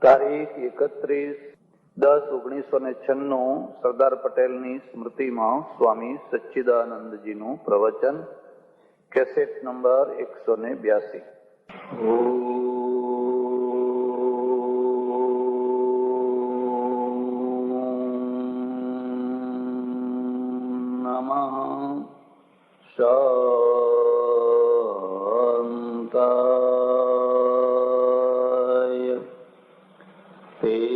તારીખ 31/10/1996 સરદાર પટેલની સ્મૃતિમાં સ્વામી સચ્ચિદાનંદજીનું પ્રવચન, કેસેટ નંબર 182. નમઃ શાંતાય તેજસે.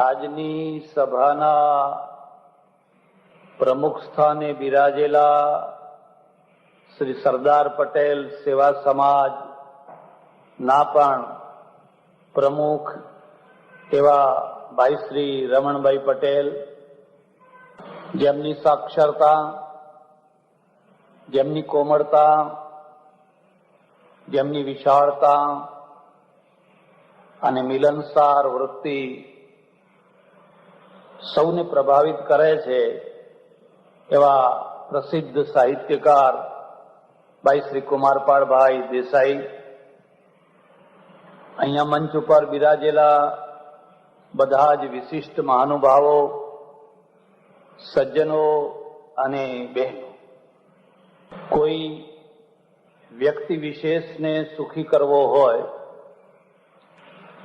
આજની સભાના પ્રમુખ સ્થાને બિરાજેલા શ્રી સરદાર પટેલ સેવા સમાજ ના પણ પ્રમુખ એવા ભાઈ શ્રી રમણભાઈ પટેલ, જેમની સાક્ષરતા, જેમની કોમળતા, જેમની વિશાળતા અને મિલનસાર વૃત્તિ સૌને પ્રભાવિત કરે છે એવા પ્રસિદ્ધ સાહિત્યકાર ભાઈ શ્રી કુમારપાળભાઈ દેસાઈ, અહીંયા મંચ ઉપર બિરાજેલા બધા જ વિશિષ્ટ મહાનુભાવો, સજ્જનો અને બહેનો, કોઈ વ્યક્તિ વિશેષને સુખી કરવો હોય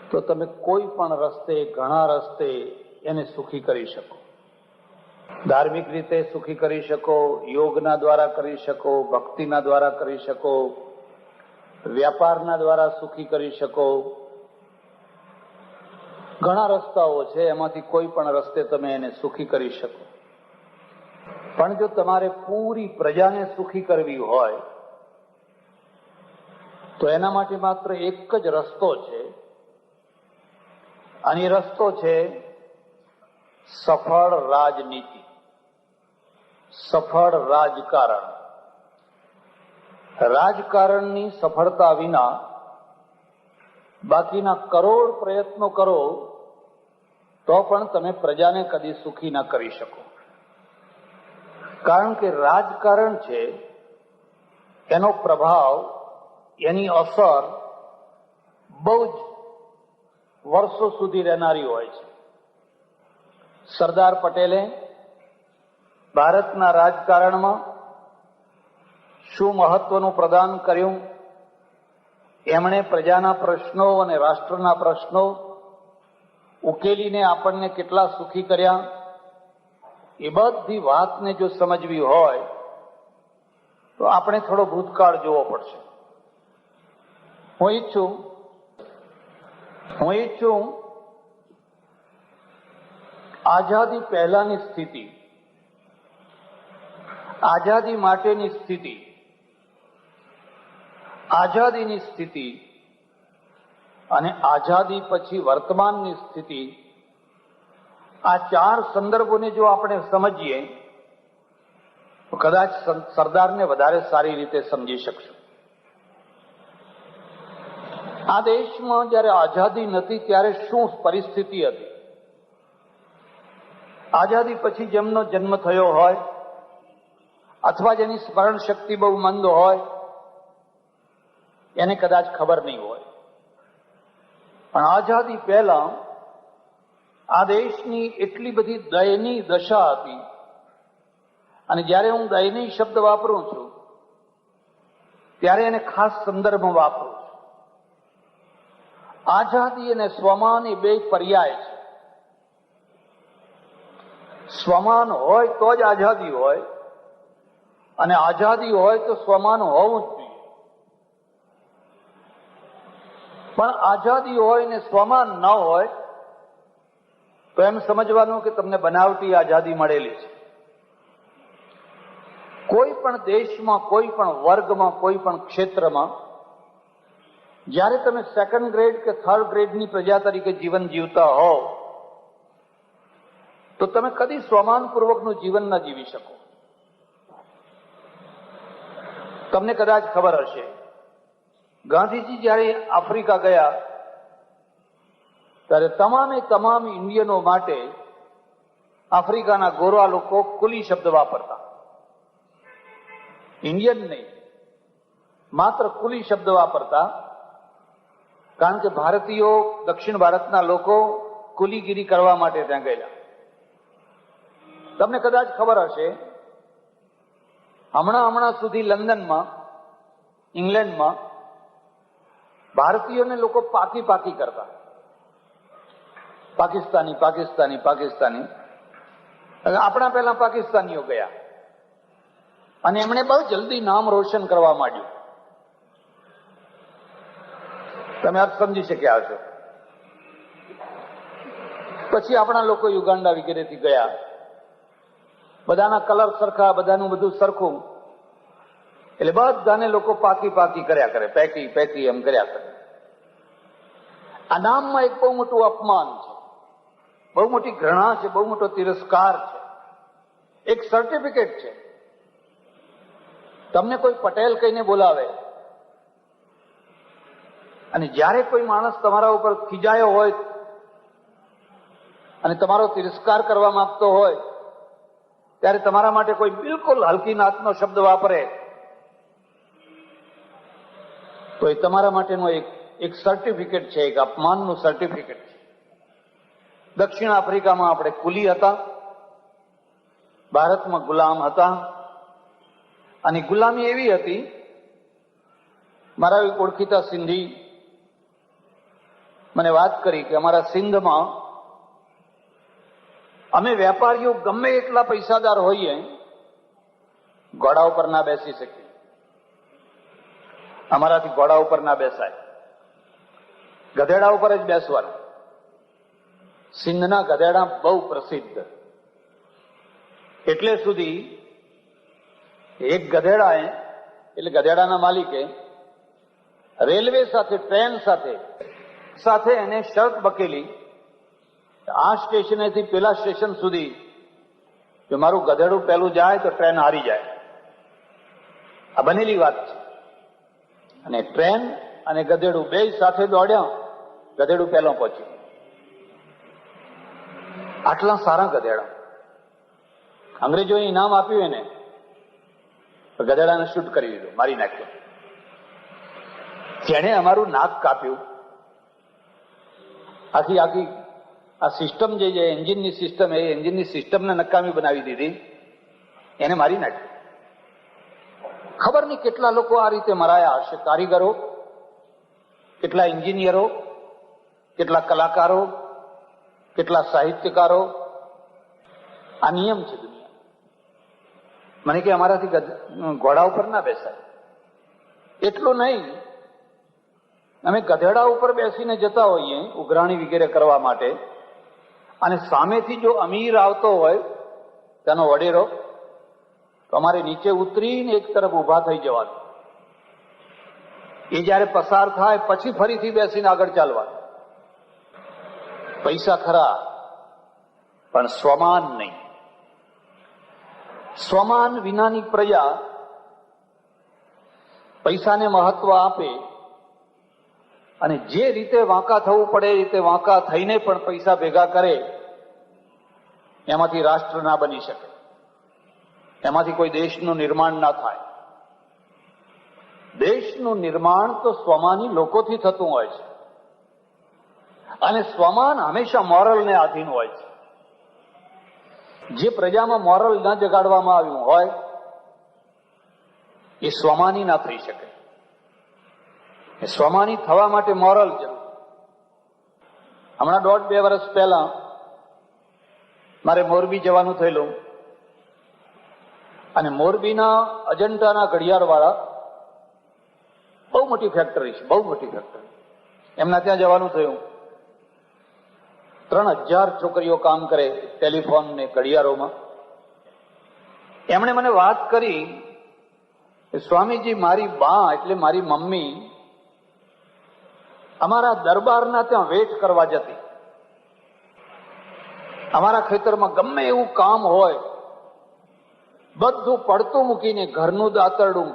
તો તમે કોઈ પણ રસ્તે, ઘણા રસ્તે એને સુખી કરી શકો. ધાર્મિક રીતે સુખી કરી શકો, યોગના દ્વારા કરી શકો, ભક્તિના દ્વારા કરી શકો, વ્યાપારના દ્વારા સુખી કરી શકો. ઘણા રસ્તાઓ છે, એમાંથી કોઈ પણ રસ્તે તમે એને સુખી કરી શકો. પણ જો તમારે પૂરી પ્રજાને સુખી કરવી હોય તો એના માટે માત્ર એક જ રસ્તો છે, અને એ રસ્તો છે સફળ રાજનીતિ, સફળ રાજકારણ. રાજકારણની સફળતા વિના બાકીના કરોડ પ્રયત્નો કરો તો પણ તમે પ્રજાને કદી સુખી ન કરી શકો. કારણ કે રાજકારણ છે, એનો પ્રભાવ, એની અસર બહુ જ વર્ષો સુધી રહેનારી હોય છે. સરદાર પટેલે ભારતના રાજકારણમાં શું મહત્વનું પ્રદાન કર્યું, એમણે પ્રજાના પ્રશ્નો અને રાષ્ટ્રના પ્રશ્નો ઉકેલીને આપણને કેટલા સુખી કર્યા, એ બધી વાતને જો સમજવી હોય તો આપણે થોડો ભૂતકાળ જોવો પડશે. હું ઈચ્છું આઝાદી પહેલાની સ્થિતિ, આઝાદી માટેની સ્થિતિ, આઝાદીની સ્થિતિ અને આઝાદી પછી વર્તમાનની સ્થિતિ, આ ચાર સંદર્ભોને જો આપણે સમજીએ તો કદાચ સરદારને વધારે સારી રીતે સમજી શકશું. આ દેશમાં જયારે આઝાદી નથી ત્યારે શું પરિસ્થિતિ હતી, આઝાદી પછી જેમનો જન્મ થયો હોય અથવા જેની સ્મરણ શક્તિ બહુ મંદ હોય એને કદાચ ખબર નહીં હોય. પણ આઝાદી પહેલા આ દેશની એટલી બધી દયનીય દશા હતી, અને જ્યારે હું દયનીય શબ્દ વાપરું છું ત્યારે એને ખાસ સંદર્ભમાં વાપરું છું. આઝાદી અને સ્વમાન એ બે પર્યાય છે. સ્વમાન હોય તો જ આઝાદી હોય, અને આઝાદી હોય તો સ્વમાન હોવું જ જોઈએ. પણ આઝાદી હોય ને સ્વમાન ન હોય તો એમ સમજવાનું કે તમને બનાવટી આઝાદી મળેલી છે. કોઈ પણ દેશમાં, કોઈ પણ વર્ગમાં, કોઈ પણ ક્ષેત્રમાં જ્યારે તમે સેકન્ડ ગ્રેડ કે થર્ડ ગ્રેડની પ્રજા તરીકે જીવન જીવતા હો તો તમે કદી સ્વમાનપૂર્વકનું જીવન ન જીવી શકો. તમને કદાચ ખબર હશે, ગાંધીજી જ્યારે આફ્રિકા ગયા ત્યારે તમામ ઇન્ડિયનો માટે આફ્રિકાના ગોરા લોકો કુલી શબ્દ વાપરતા, ઇન્ડિયન નહીં, માત્ર કુલી શબ્દ વાપરતા, કારણ કે ભારતીયો, દક્ષિણ ભારતના લોકો કુલીગીરી કરવા માટે ત્યાં ગયેલા. તમને કદાચ ખબર હશે, હમણાં સુધી લંડનમાં, ઇંગ્લેન્ડમાં ભારતીયોને લોકો પાકી કરતા, પાકિસ્તાની પાકિસ્તાની પાકિસ્તાની. આપણા પહેલા પાકિસ્તાનીઓ ગયા અને એમણે બહુ જલ્દી નામ રોશન કરવા માંડ્યું. તમે અર્થ સમજી શક્યા હશો. પછી આપણા લોકો યુગાન્ડા વગેરેથી ગયા, બધાના કલર સરખા, બધાનું બધું સરખું, એટલે બધાને લોકો પાકી કર્યા કરે, પેકી એમ કર્યા કરે. આ નામમાં એક બહુ મોટું અપમાન છે, બહુ મોટી ઘૃણા છે, બહુ મોટો તિરસ્કાર છે. એક સર્ટિફિકેટ છે. તમને કોઈ પટેલ કહીને બોલાવે અને જ્યારે કોઈ માણસ તમારા ઉપર ખીજાયો હોય અને તમારો તિરસ્કાર કરવા માંગતો હોય, ત્યારે તમારા માટે કોઈ બિલકુલ હલકી નાતનો શબ્દ વાપરે તો એ તમારા માટેનો એક સર્ટિફિકેટ છે, એક અપમાનનું સર્ટિફિકેટ છે. દક્ષિણ આફ્રિકામાં આપણે કુલી હતા, ભારતમાં ગુલામ હતા. અને ગુલામી એવી હતી, મારા એક ઓળખીતા સિંધી મને વાત કરી કે અમારા સિંધમાં અમે વેપારીઓ ગમે એટલા પૈસાદાર હોઈએ, ઘોડા ઉપર ના બેસી શકીએ. અમારાથી ઘોડા ઉપર ના બેસાય, ગધેડા ઉપર જ બેસવાનું. સિંધના ગધેડા બહુ પ્રસિદ્ધ. એટલે સુધી એક ગધેડાએ, એટલે ગધેડાના માલિકે રેલવે સાથે, ટ્રેન સાથે એને શરત બકેલી, આ સ્ટેશનેથી પેલા સ્ટેશન સુધી જો મારું ગધેડું પહેલું જાય તો ટ્રેન હારી જાય. આ બનેલી વાત છે. અને ટ્રેન અને ગધેડું બે સાથે દોડ્યા, ગધેડું પહેલો પહોંચ્યું. આટલા સારા ગધેડા. અંગ્રેજોએ ઇનામ આપ્યું એને, ગધેડાને શૂટ કરી દીધું, મારી નાખ્યો. જેણે અમારું નાક કાપ્યું, આખી આ સિસ્ટમ જે એન્જિનની સિસ્ટમ, એ એન્જિનની સિસ્ટમને નકામી બનાવી દીધી, એને મારી નાખ્યું. ખબર નહીં કેટલા લોકો આ રીતે મરાયા હશે. કારીગરો, કેટલા એન્જિનિયરો, કેટલા કલાકારો, કેટલા સાહિત્યકારો. આ નિયમ છે દુનિયા. મને કે અમારાથી ઘોડા ઉપર ના બેસાય. એટલું નહીં, અમે ગધેડા ઉપર બેસીને જતા હોઈએ ઉઘરાણી વગેરે કરવા માટે, અને સામેથી જો અમીર આવતો હોય, તેનો વડેરો, તો અમારે નીચે ઉતરીને એક તરફ ઉભા થઈ જવાનું. એ જયારે પસાર થાય પછી ફરીથી બેસીને આગળ ચાલવાનું. પૈસા ખરા, પણ સ્વમાન નહીં. સ્વમાન વિનાની પ્રજા પૈસાને મહત્વ આપે અને જે રીતે વાંકા થવું પડે એ રીતે વાંકા થઈને પણ પૈસા ભેગા કરે, એમાંથી રાષ્ટ્ર ના બની શકે, એમાંથી કોઈ દેશનું નિર્માણ ના થાય. દેશનું નિર્માણ તો સ્વમાની લોકોથી થતું હોય છે, અને સ્વમાન હંમેશા મોરલને આધીન હોય છે. જે પ્રજામાં મોરલ ન જગાડવામાં આવ્યું હોય એ સ્વમાની ના થઈ શકે. એ સ્વમાની થવા માટે મોરલ જરૂર. હમણાં 1.5-2 વર્ષ પહેલા મારે મોરબી જવાનું થયેલું, અને મોરબીના અજંટાના ઘડિયાળવાળા, બહુ મોટી ફેક્ટરી છે, બહુ મોટી ફેક્ટરી, એમના ત્યાં જવાનું થયું. 3000 છોકરીઓ કામ કરે ટેલિફોન ને ઘડિયાળોમાં. એમણે મને વાત કરી કે સ્વામીજી, મારી બા એટલે મારી મમ્મી અમારા દરબારના ત્યાં વેટ કરવા જતી. અમારા ખેતરમાં ગમે એવું કામ હોય, બધું પડતું મૂકીને ઘરનું દાંતરડું,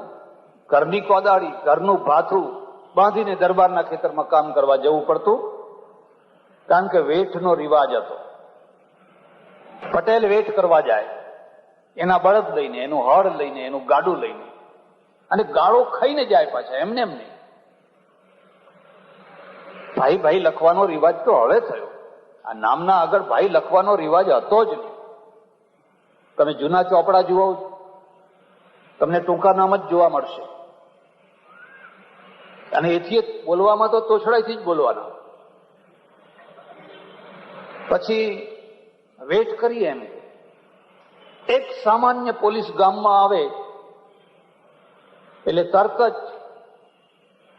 ઘરની કોદાળી, ઘરનું ભાથું બાંધીને દરબારના ખેતરમાં કામ કરવા જવું પડતું, કારણ કે વેઠનો રિવાજ હતો. પટેલ વેઠ કરવા જાય, એના બળદ લઈને, એનું હળ લઈને, એનું ગાડું લઈને, અને ગાળો ખાઈને જાય પાછા, એમને એમને. ભાઈ ભાઈ લખવાનો રિવાજ તો હવે થયો. આ નામના આગળ ભાઈ લખવાનો રિવાજ હતો જ નહીં. તમે જૂના ચોપડા જુઓ, તમને ટૂંકા નામ જ જોવા મળશે. અને એથી બોલવામાં તો તોછડાઈથી જ બોલવાના. પછી વેટ કરીએ એમ. એક સામાન્ય પોલીસ ગામમાં આવે એટલે તરત જ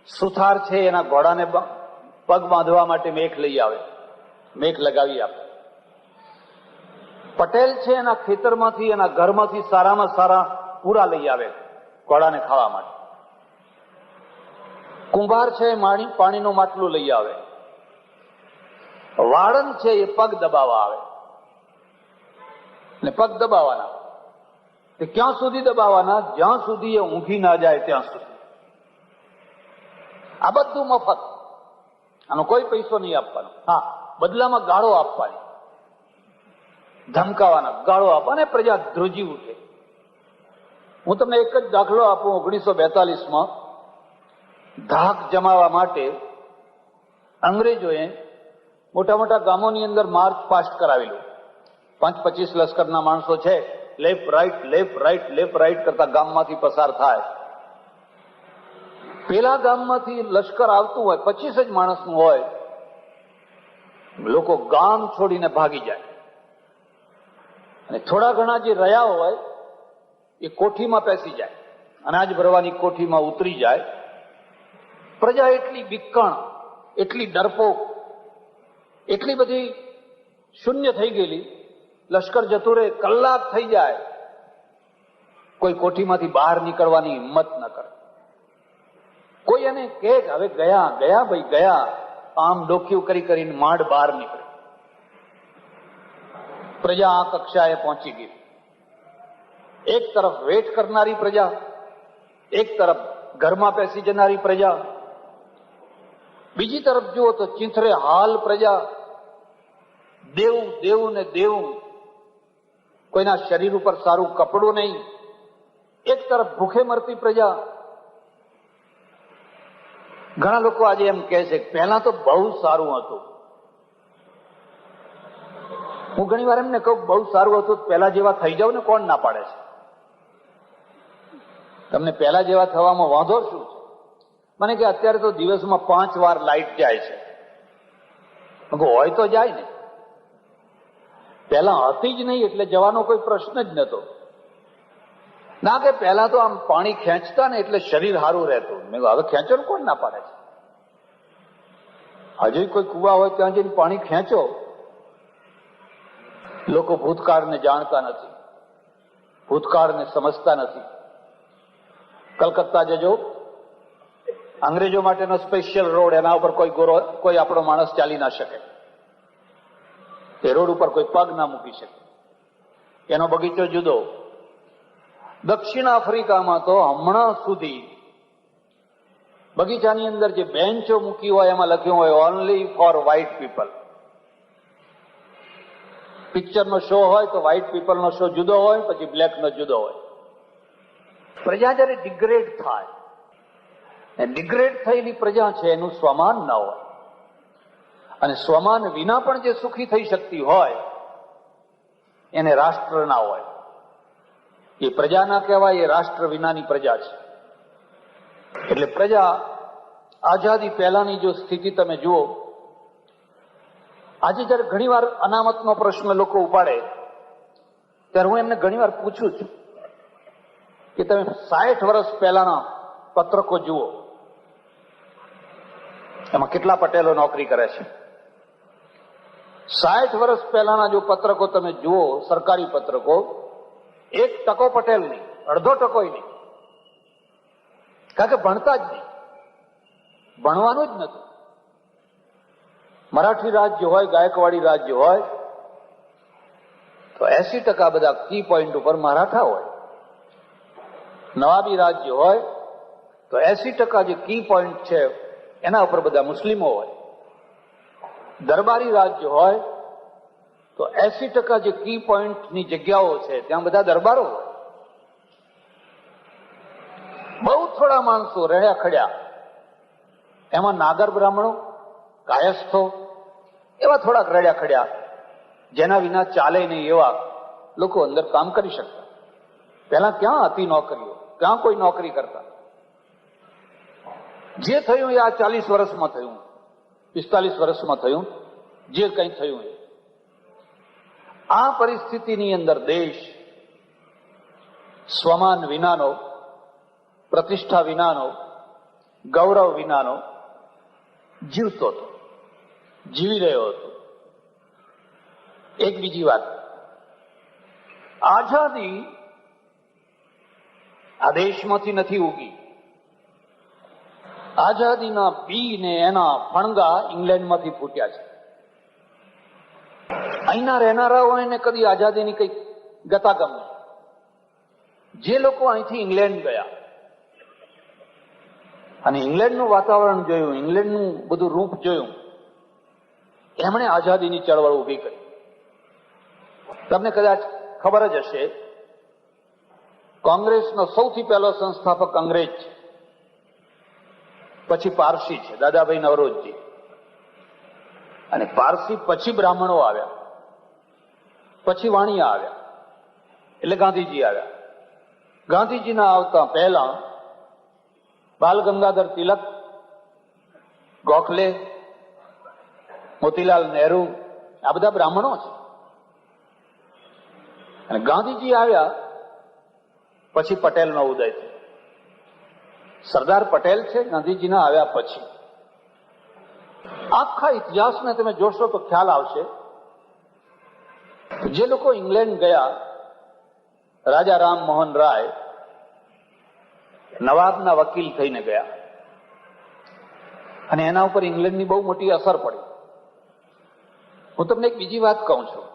સુથાર છે એના ઘોડાને પગ બાંધવા માટે મેખ લઈ આવે, મેખ લગાવી આપે. પટેલ છે એના ખેતરમાંથી, એના ઘરમાંથી સારામાં સારા પૂરા લઈ આવે ઘોડાને ખાવા માટે. કુંભાર છે એ પાણીનું માટલું લઈ આવે. વાળંદ છે એ પગ દબાવવા આવે. ને પગ દબાવવાના. તે ક્યાં સુધી દબાવવાના? જ્યાં સુધી એ ઊંઘી ના જાય ત્યાં સુધી. આ બધું મફત. આનો કોઈ પૈસો નહીં આપવાનો. હા, બદલામાં ગાળો આપવાની, ધમકાવાના, ગાળો આપવાના, પ્રજા ધ્રુજી ઉઠે. હું તમને એક જ દાખલો આપું. 1942માં ધાક જમાવવા માટે અંગ્રેજોએ મોટા મોટા ગામોની અંદર માર્ચ પાસ્ટ કરાવેલું. 25 લશ્કરના માણસો છે, left right left right left right કરતા ગામમાંથી પસાર થાય. પેલા ગામમાંથી લશ્કર આવતું હોય, 25 જ માણસનું હોય, લોકો ગામ છોડીને ભાગી જાય. અને થોડા ઘણા જે રહ્યા હોય એ કોઠીમાં પેસી જાય, અનાજ ભરવાની કોઠીમાં ઉતરી જાય. પ્રજા એટલી વિકણ, એટલી ડરપોક, એટલી બધી શૂન્ય થઈ ગયેલી. લશ્કર જતું રહે, કલાક થઈ જાય, કોઈ કોઠીમાંથી બહાર નીકળવાની હિંમત ન કરે. કોઈ એને કહે કે હવે ગયા ગયા ભાઈ ગયા, આમ ડોક્યું કરી કરીને માંડ બહાર નીકળે. પ્રજા આ કક્ષાએ પહોંચી ગઈ. એક તરફ વેટ કરનારી પ્રજા, એક તરફ ઘરમાં પેસી જનારી પ્રજા, બીજી તરફ જુઓ તો ચીંથરે હાલ પ્રજા. દેવું દેવું ને દેવું, કોઈના શરીર ઉપર સારું કપડું નહીં. એક તરફ ભૂખે મરતી પ્રજા. ઘણા લોકો આજે એમ કહે છે કે પહેલા તો બહુ સારું હતું. હું ઘણી વાર એમને કહું બહુ સારું હતું, પહેલા જેવા થઈ જાવ ને, કોણ ના પાડે છે? તમને પહેલા જેવા થવામાં વાંધો શું છે? મને કે અત્યારે તો દિવસમાં 5 વાર લાઈટ જાય છે. હોય તો જાય ને. પહેલા હતી જ નહીં એટલે જવાનો કોઈ પ્રશ્ન જ નતો. ના કે પહેલા તો આમ પાણી ખેંચતા ને એટલે શરીર સારું રહેતું. મેં કહ્યું હવે ખેંચો કોણ ના પાડે છે? હજુ કોઈ કુવા હોય ત્યાં જઈને પાણી ખેંચો. લોકો ભૂતકાળને જાણતા નથી, ભૂતકાળને સમજતા નથી. કલકત્તા જજો, અંગ્રેજો માટેનો સ્પેશિયલ રોડ, એના ઉપર કોઈ આપણો માણસ ચાલી ના શકે. એ રોડ ઉપર કોઈ પગ ના મૂકી શકે. એનો બગીચો જુદો. દક્ષિણ આફ્રિકામાં તો હમણાં સુધી બગીચાની અંદર જે બેન્ચો મૂકી હોય એમાં લખ્યું હોય ઓનલી ફોર વ્હાઇટ પીપલ. પિક્ચરનો શો હોય તો વ્હાઇટ પીપલનો શો જુદો હોય, પછી બ્લેકનો જુદો હોય. પ્રજા જયારે ડિગ્રેડ થાય, ડિગ્રેડ થયેલી પ્રજા છે એનું સ્વમાન ના હોય. અને સ્વમાન વિના પણ જે સુખી થઈ શકતી હોય એને રાષ્ટ્ર ના હોય. એ પ્રજા ના કહેવાય, એ રાષ્ટ્ર વિનાની પ્રજા છે. એટલે પ્રજા આઝાદી પહેલાની જો સ્થિતિ તમે જુઓ, આજે જયારે ઘણી વાર અનામતનો પ્રશ્ન લોકો ઉપાડે ત્યારે હું એમને ઘણી વાર પૂછું છું કે તમે 60 વર્ષ પહેલાના પત્રકો જુઓ, એમાં કેટલા પટેલો નોકરી કરે છે? 60 વર્ષ પહેલાના જો પત્રકો તમે જુઓ, સરકારી પત્રકો, 1% પટેલ નહીં, અડધો ટકો નહીં. કારણ કે ભણતા જ નહીં, ભણવાનું જ નથી. મરાઠી રાજ્ય હોય, ગાયકવાડી રાજ્ય હોય તો 80% બધા કી પોઈન્ટ ઉપર મરાઠા હોય. નવાબી રાજ્ય હોય તો 80% જે કી પોઈન્ટ છે એના ઉપર બધા મુસ્લિમો હોય. દરબારી રાજ્ય હોય તો 80% જે કી પોઈન્ટની જગ્યાઓ છે ત્યાં બધા દરબારો હોય. બહુ થોડા માણસો રડ્યા ખડ્યા, એમાં નાગર બ્રાહ્મણો, કાયસ્થો, એવા થોડાક રડ્યા ખડ્યા, જેના વિના ચાલે નહીં એવા લોકો અંદર કામ કરી શકતા. પહેલા ક્યાં હતી નોકરીઓ, ક્યાં કોઈ નોકરી કરતા? જે થયું એ આ 40 વર્ષમાં થયું, 45 વર્ષમાં થયું, જે કંઈ થયું એ. આ પરિસ્થિતિની અંદર દેશ સ્વમાન વિનાનો, પ્રતિષ્ઠા વિનાનો, ગૌરવ વિનાનો જીવતો હતો, જીવી રહ્યો હતો. એક બીજી વાત, આઝાદી આ દેશમાંથી નથી ઉગી. આઝાદીના બી ને એના ફણગા ઇંગ્લેન્ડમાંથી ફૂટ્યા છે. અહીંના રહેનારાઓ એને કદી આઝાદીની કઈ ગતાગમ નહીં. જે લોકો અહીંથી ઇંગ્લેન્ડ ગયા અને ઇંગ્લેન્ડનું વાતાવરણ જોયું, ઇંગ્લેન્ડનું બધું રૂપ જોયું, એમણે આઝાદીની ચળવળ ઊભી કરી. તમને કદાચ ખબર જ હશે, કોંગ્રેસનો સૌથી પહેલો સંસ્થાપક અંગ્રેજ છે, પછી પારસી છે, દાદાભાઈ નવરોજજી, અને પારસી પછી બ્રાહ્મણો આવ્યા, પછી વાણિયા આવ્યા, એટલે ગાંધીજી આવ્યા. ગાંધીજીના આવતા પહેલા બાલ ગંગાધર તિલક, ગોખલે, મોતીલાલ નહેરુ, આ બધા બ્રાહ્મણો છે. અને ગાંધીજી આવ્યા પછી પટેલનો ઉદય થયો. સરદાર પટેલ છે ગાંધીજીના આવ્યા પછી. આખા ઇતિહાસને તમે જોશો તો ખ્યાલ આવશે. જે લોકો ઇંગ્લેન્ડ ગયા, રાજા રામ મોહન રાય નવાબના વકીલ થઈને ગયા, અને એના ઉપર ઇંગ્લેન્ડની બહુ મોટી અસર પડી. હું તમને એક બીજી વાત કહું છું,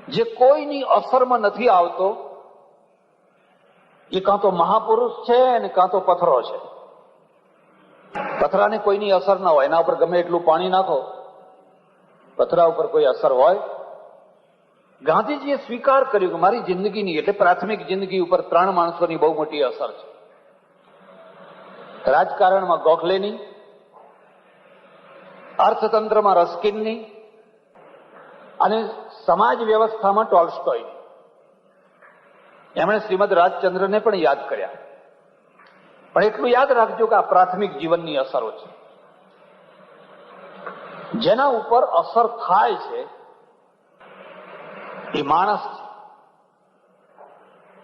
જે કોઈની અસરમાં નથી આવતો એ કાં તો મહાપુરુષ છે અને કાં તો પથરો છે. પથરાને કોઈની અસર ના હોય, એના ઉપર ગમે એટલું પાણી નાખો, પથરા ઉપર કોઈ અસર હોય? ગાંધીજીએ સ્વીકાર કર્યું કે મારી જિંદગીની, એટલે પ્રાથમિક જિંદગી ઉપર 3 માણસોની બહુ મોટી અસર છે. રાજકારણમાં ગોખલેની, અર્થતંત્રમાં રસ્કિનની, અને સમાજ વ્યવસ્થામાં ટોલ્સ્ટોયની. એમણે શ્રીમદ રાજચંદ્રને પણ યાદ કર્યા. પણ એટલું યાદ રાખજો કે આ પ્રાથમિક જીવનની અસરો છે. જેના ઉપર અસર થાય છે એ માણસ છે.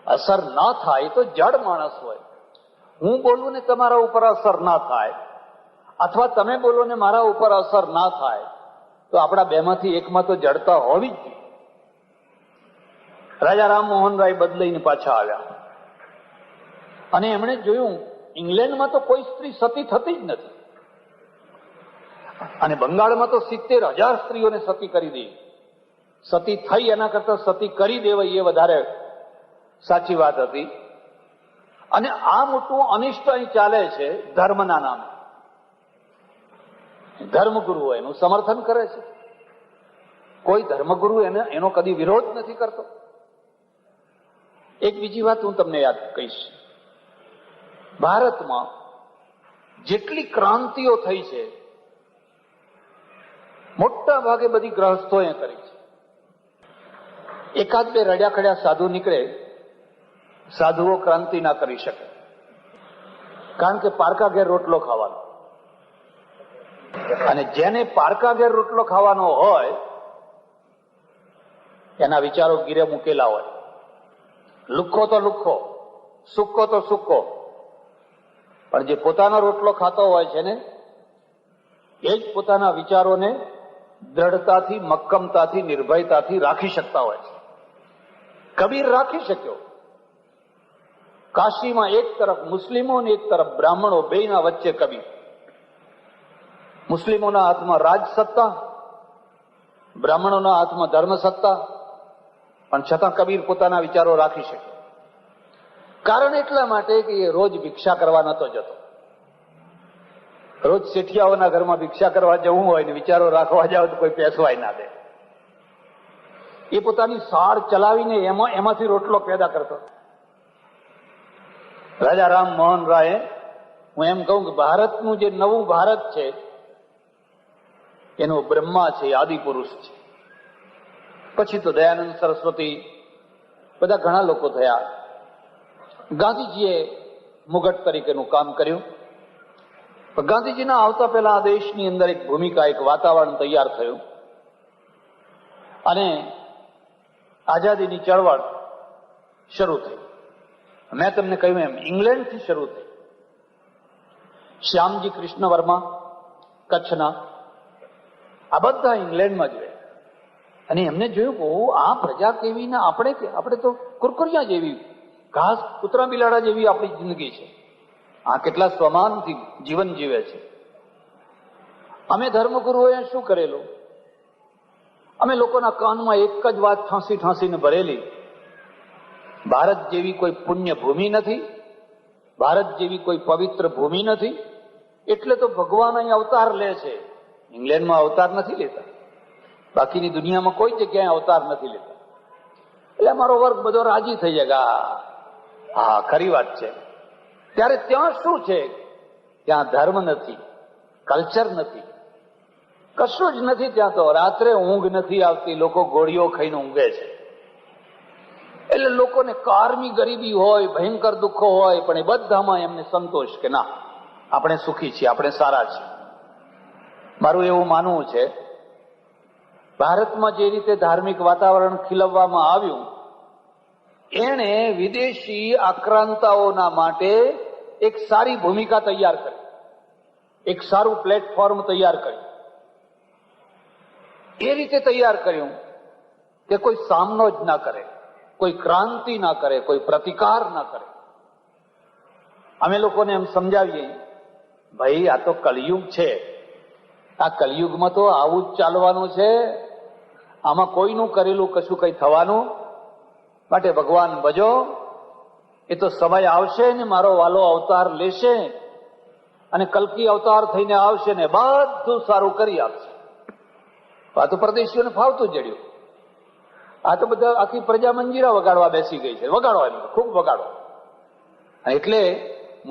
અસર ન થાય તો જડ માણસ હોય. હું બોલું ને તમારા ઉપર અસર ના થાય, અથવા તમે બોલો ને મારા ઉપર અસર ના થાય, તો આપણા બેમાંથી એકમાં તો જડતા હોવી જ જોઈએ. રાજા રામ મોહન રાય બદલાઈને પાછા આવ્યા અને એમણે જોયું ઇંગ્લેન્ડમાં તો કોઈ સ્ત્રી સતી થતી જ નથી, અને બંગાળમાં તો 70,000 સ્ત્રીઓને સતી કરી દઈ. સતી થઈ એના કરતા સતી કરી દેવાય એ વધારે સાચી વાત હતી. અને આ મોટું અનિષ્ટ અહીં ચાલે છે ધર્મના નામે. ધર્મગુરુઓ એનું સમર્થન કરે છે. કોઈ ધર્મગુરુ એનો કદી વિરોધ નથી કરતો. એક બીજી વાત હું તમને યાદ કહીશ. ભારતમાં જેટલી ક્રાંતિઓ થઈ છે, મોટા ભાગે બધી ગ્રહસ્થોએ કરી છે. એકાદ બે રડ્યા ખડ્યા સાધુ નીકળે, સાધુઓ ક્રાંતિ ના કરી શકે, કારણ કે પારકા ઘેર રોટલો ખાવાનો. અને જેને પારકા ઘેર રોટલો ખાવાનો હોય એના વિચારો ગીરે મૂકેલા હોય. લુખ્ખો તો લુખ્ખો, સુક્કો તો સુક્કો, પણ જે પોતાનો રોટલો ખાતો હોય છે ને એ જ પોતાના વિચારોને દ્રઢતાથી, મક્કમતાથી, નિર્ભયતાથી રાખી શકતા હોય છે. કબીર રાખી શક્યો. કાશીમાં એક તરફ મુસ્લિમો અને એક તરફ બ્રાહ્મણો, બેયના વચ્ચે કબીર. મુસ્લિમોના હાથમાં રાજ સત્તા, બ્રાહ્મણોના હાથમાં ધર્મ સત્તા, પણ છતાં કબીર પોતાના વિચારો રાખી શકે. કારણ એટલા માટે કે એ રોજ ભિક્ષા કરવા નતો જતો. રોજ શેઠિયાઓના ઘરમાં ભિક્ષા કરવા જવું હોય ને વિચારો રાખવા જાવ તો કોઈ પેસવાય ના દે. એ પોતાની સાર ચલાવીને એમાંથી રોટલો પેદા કરતો. રાજા રામ મોહન રાયે, હું એમ કહું કે ભારતનું જે નવું ભારત છે એનો બ્રહ્મા છે, આદિ પુરુષ છે. પછી તો દયાનંદ સરસ્વતી, બધા ઘણા લોકો થયા. ગાંધીજીએ મુગટ તરીકેનું કામ કર્યું. ગાંધીજીના આવતા પહેલા આ દેશની અંદર એક ભૂમિકા, એક વાતાવરણ તૈયાર થયું અને આઝાદીની ચળવળ શરૂ થઈ. મેં તમને કહ્યું એમ ઇંગ્લેન્ડથી શરૂ થઈ. શ્યામજી કૃષ્ણ વર્મા કચ્છના, આ બધા ઇંગ્લેન્ડમાં જ રહ્યા અને એમને જોયું કે આ પ્રજા કેવી ને આપણે તો કુરકુરિયા જેવી, ઘાસ કૂતરા બિલાડા જેવી આપણી જિંદગી છે. આ કેટલા સ્વમાનથી જીવન જીવે છે. અમે ધર્મગુરુઓએ શું કરેલું? અમે લોકોના કાનમાં એક જ વાત ઠાંસી ઠાંસીને ભરેલી, ભારત જેવી કોઈ પુણ્ય ભૂમિ નથી, ભારત જેવી કોઈ પવિત્ર ભૂમિ નથી, એટલે તો ભગવાન અહીં અવતાર લે છે. ઇંગ્લેન્ડમાં અવતાર નથી લેતા, બાકીની દુનિયામાં કોઈ જગ્યાએ અવતાર નથી લેતા. એટલે અમારો વર્ગ બધો રાજી થઈ જાય, હા ખરી વાત છે. ત્યારે ત્યાં શું છે? ત્યાં ધર્મ નથી, કલ્ચર નથી, કશું જ નથી. ત્યાં તો રાત્રે ઊંઘ નથી આવતી, લોકો ગોળીઓ ખાઈને ઊંઘે છે. એટલે લોકોને કારમી ગરીબી હોય, ભયંકર દુઃખો હોય, પણ એ બધામાં એમને સંતોષ કે ના, આપણે સુખી છીએ, આપણે સારા છીએ. મારું એવું માનવું છે, ભારતમાં જે રીતે ધાર્મિક વાતાવરણ ખીલવવામાં આવ્યું, એણે વિદેશી આક્રાંતાઓના માટે એક સારી ભૂમિકા તૈયાર કરી, એક સારું પ્લેટફોર્મ તૈયાર કર્યું. એ રીતે તૈયાર કર્યું કે કોઈ સામનો જ ના કરે, કોઈ ક્રાંતિ ના કરે, કોઈ પ્રતિકાર ના કરે. અમે લોકોને એમ સમજાવીએ, ભાઈ આ તો કલયુગ છે, આ કલયુગમાં તો આવું જ ચાલવાનું છે, આમાં કોઈનું કરેલું કશું કઈ થવાનું માટે ભગવાન ભજો. એ તો સમય આવશે ને મારો વાલો અવતાર લેશે અને કલ્કી અવતાર થઈને આવશે ને બધું સારું કરી આપશે. આ તો પરદેશીઓને ફાવતું જડ્યું. આ તો બધા આખી પ્રજા મંજીરા વગાડવા બેસી ગઈ છે. વગાડો, એમ ખૂબ વગાડો. એટલે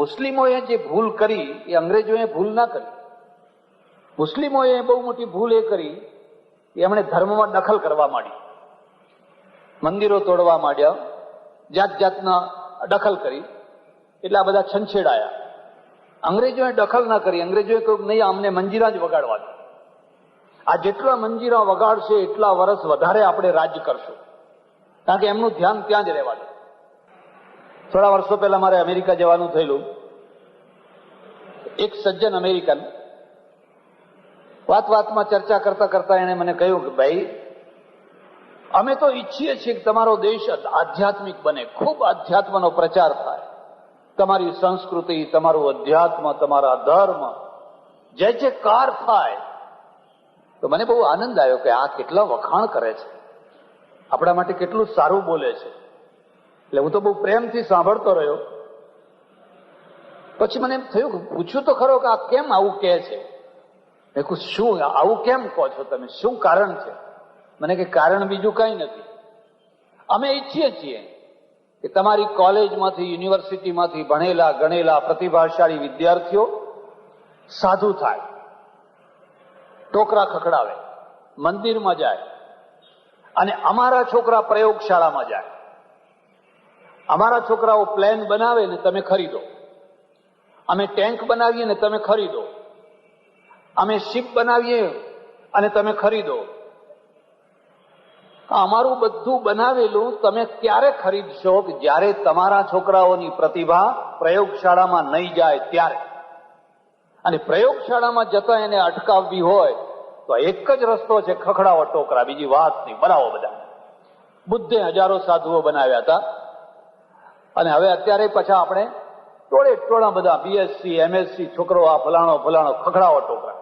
મુસ્લિમોએ જે ભૂલ કરી એ અંગ્રેજોએ ભૂલ ના કરી. મુસ્લિમોએ બહુ મોટી ભૂલ એ કરી કે એમણે ધર્મમાં દખલ કરવા માંડી, મંદિરો તોડવા માંડ્યા, જાત જાતના દખલ કરી, એટલે આ બધા છંછેડાયા. અંગ્રેજોએ દખલ ના કરી. અંગ્રેજોએ કહ્યું નહીં, અમને મંજીરા જ વગાડવા દો. આ જેટલા મંજીરા વગાડશે એટલા વર્ષ વધારે આપણે રાજ્ય કરશું, કારણ કે એમનું ધ્યાન ત્યાં જ રહેવા દે. થોડા વર્ષો પહેલા મારે અમેરિકા જવાનું થયેલું. એક સજ્જન અમેરિકન વાતમાં ચર્ચા કરતા કરતા એણે મને કહ્યું કે ભાઈ, અમે તો ઈચ્છીએ છીએ કે તમારો દેશ આધ્યાત્મિક બને, ખૂબ આધ્યાત્મનો પ્રચાર થાય, તમારી સંસ્કૃતિ, તમારું અધ્યાત્મ, તમારા ધર્મ જે જે કાર થાય. તો મને બહુ આનંદ આવ્યો કે આ કેટલા વખાણ કરે છે, આપણા માટે કેટલું સારું બોલે છે. એટલે હું તો બહુ પ્રેમથી સાંભળતો રહ્યો. પછી મને એમ થયું કે પૂછ્યું તો ખરો કે આ કેમ આવું કહે છે. મેં કહ્યું શું આવું કેમ કહો છો તમે, શું કારણ છે? મને કે કારણ બીજું કઈ નથી, અમે ઈચ્છીએ છીએ કે તમારી કોલેજમાંથી, યુનિવર્સિટીમાંથી ભણેલા ગણેલા પ્રતિભાશાળી વિદ્યાર્થીઓ સાધુ થાય, ટોકરા ખખડાવે, મંદિરમાં જાય, અને અમારા છોકરા પ્રયોગશાળામાં જાય. અમારા છોકરાઓ પ્લેન બનાવે ને તમે ખરીદો, અમે ટેન્ક બનાવીએ ને તમે ખરીદો, અમે શિપ બનાવીએ અને તમે ખરીદો. અમારું બધું બનાવેલું તમે ક્યારે ખરીદશો? કે જ્યારે તમારા છોકરાઓની પ્રતિભા પ્રયોગશાળામાં નહીં જાય ત્યારે. અને પ્રયોગશાળામાં જતા એને અટકાવવી હોય તો એક જ રસ્તો છે, ખખડાવો ટોકરા, બીજી વાત નહીં, બનાવો બધા. બુદ્ધે હજારો સાધુઓ બનાવ્યા હતા, અને હવે અત્યારે પાછા આપણે ટોળા બધા બીએસસી એમએસસી છોકરો, આ ફલાણો ખખડાવો ટોકરા.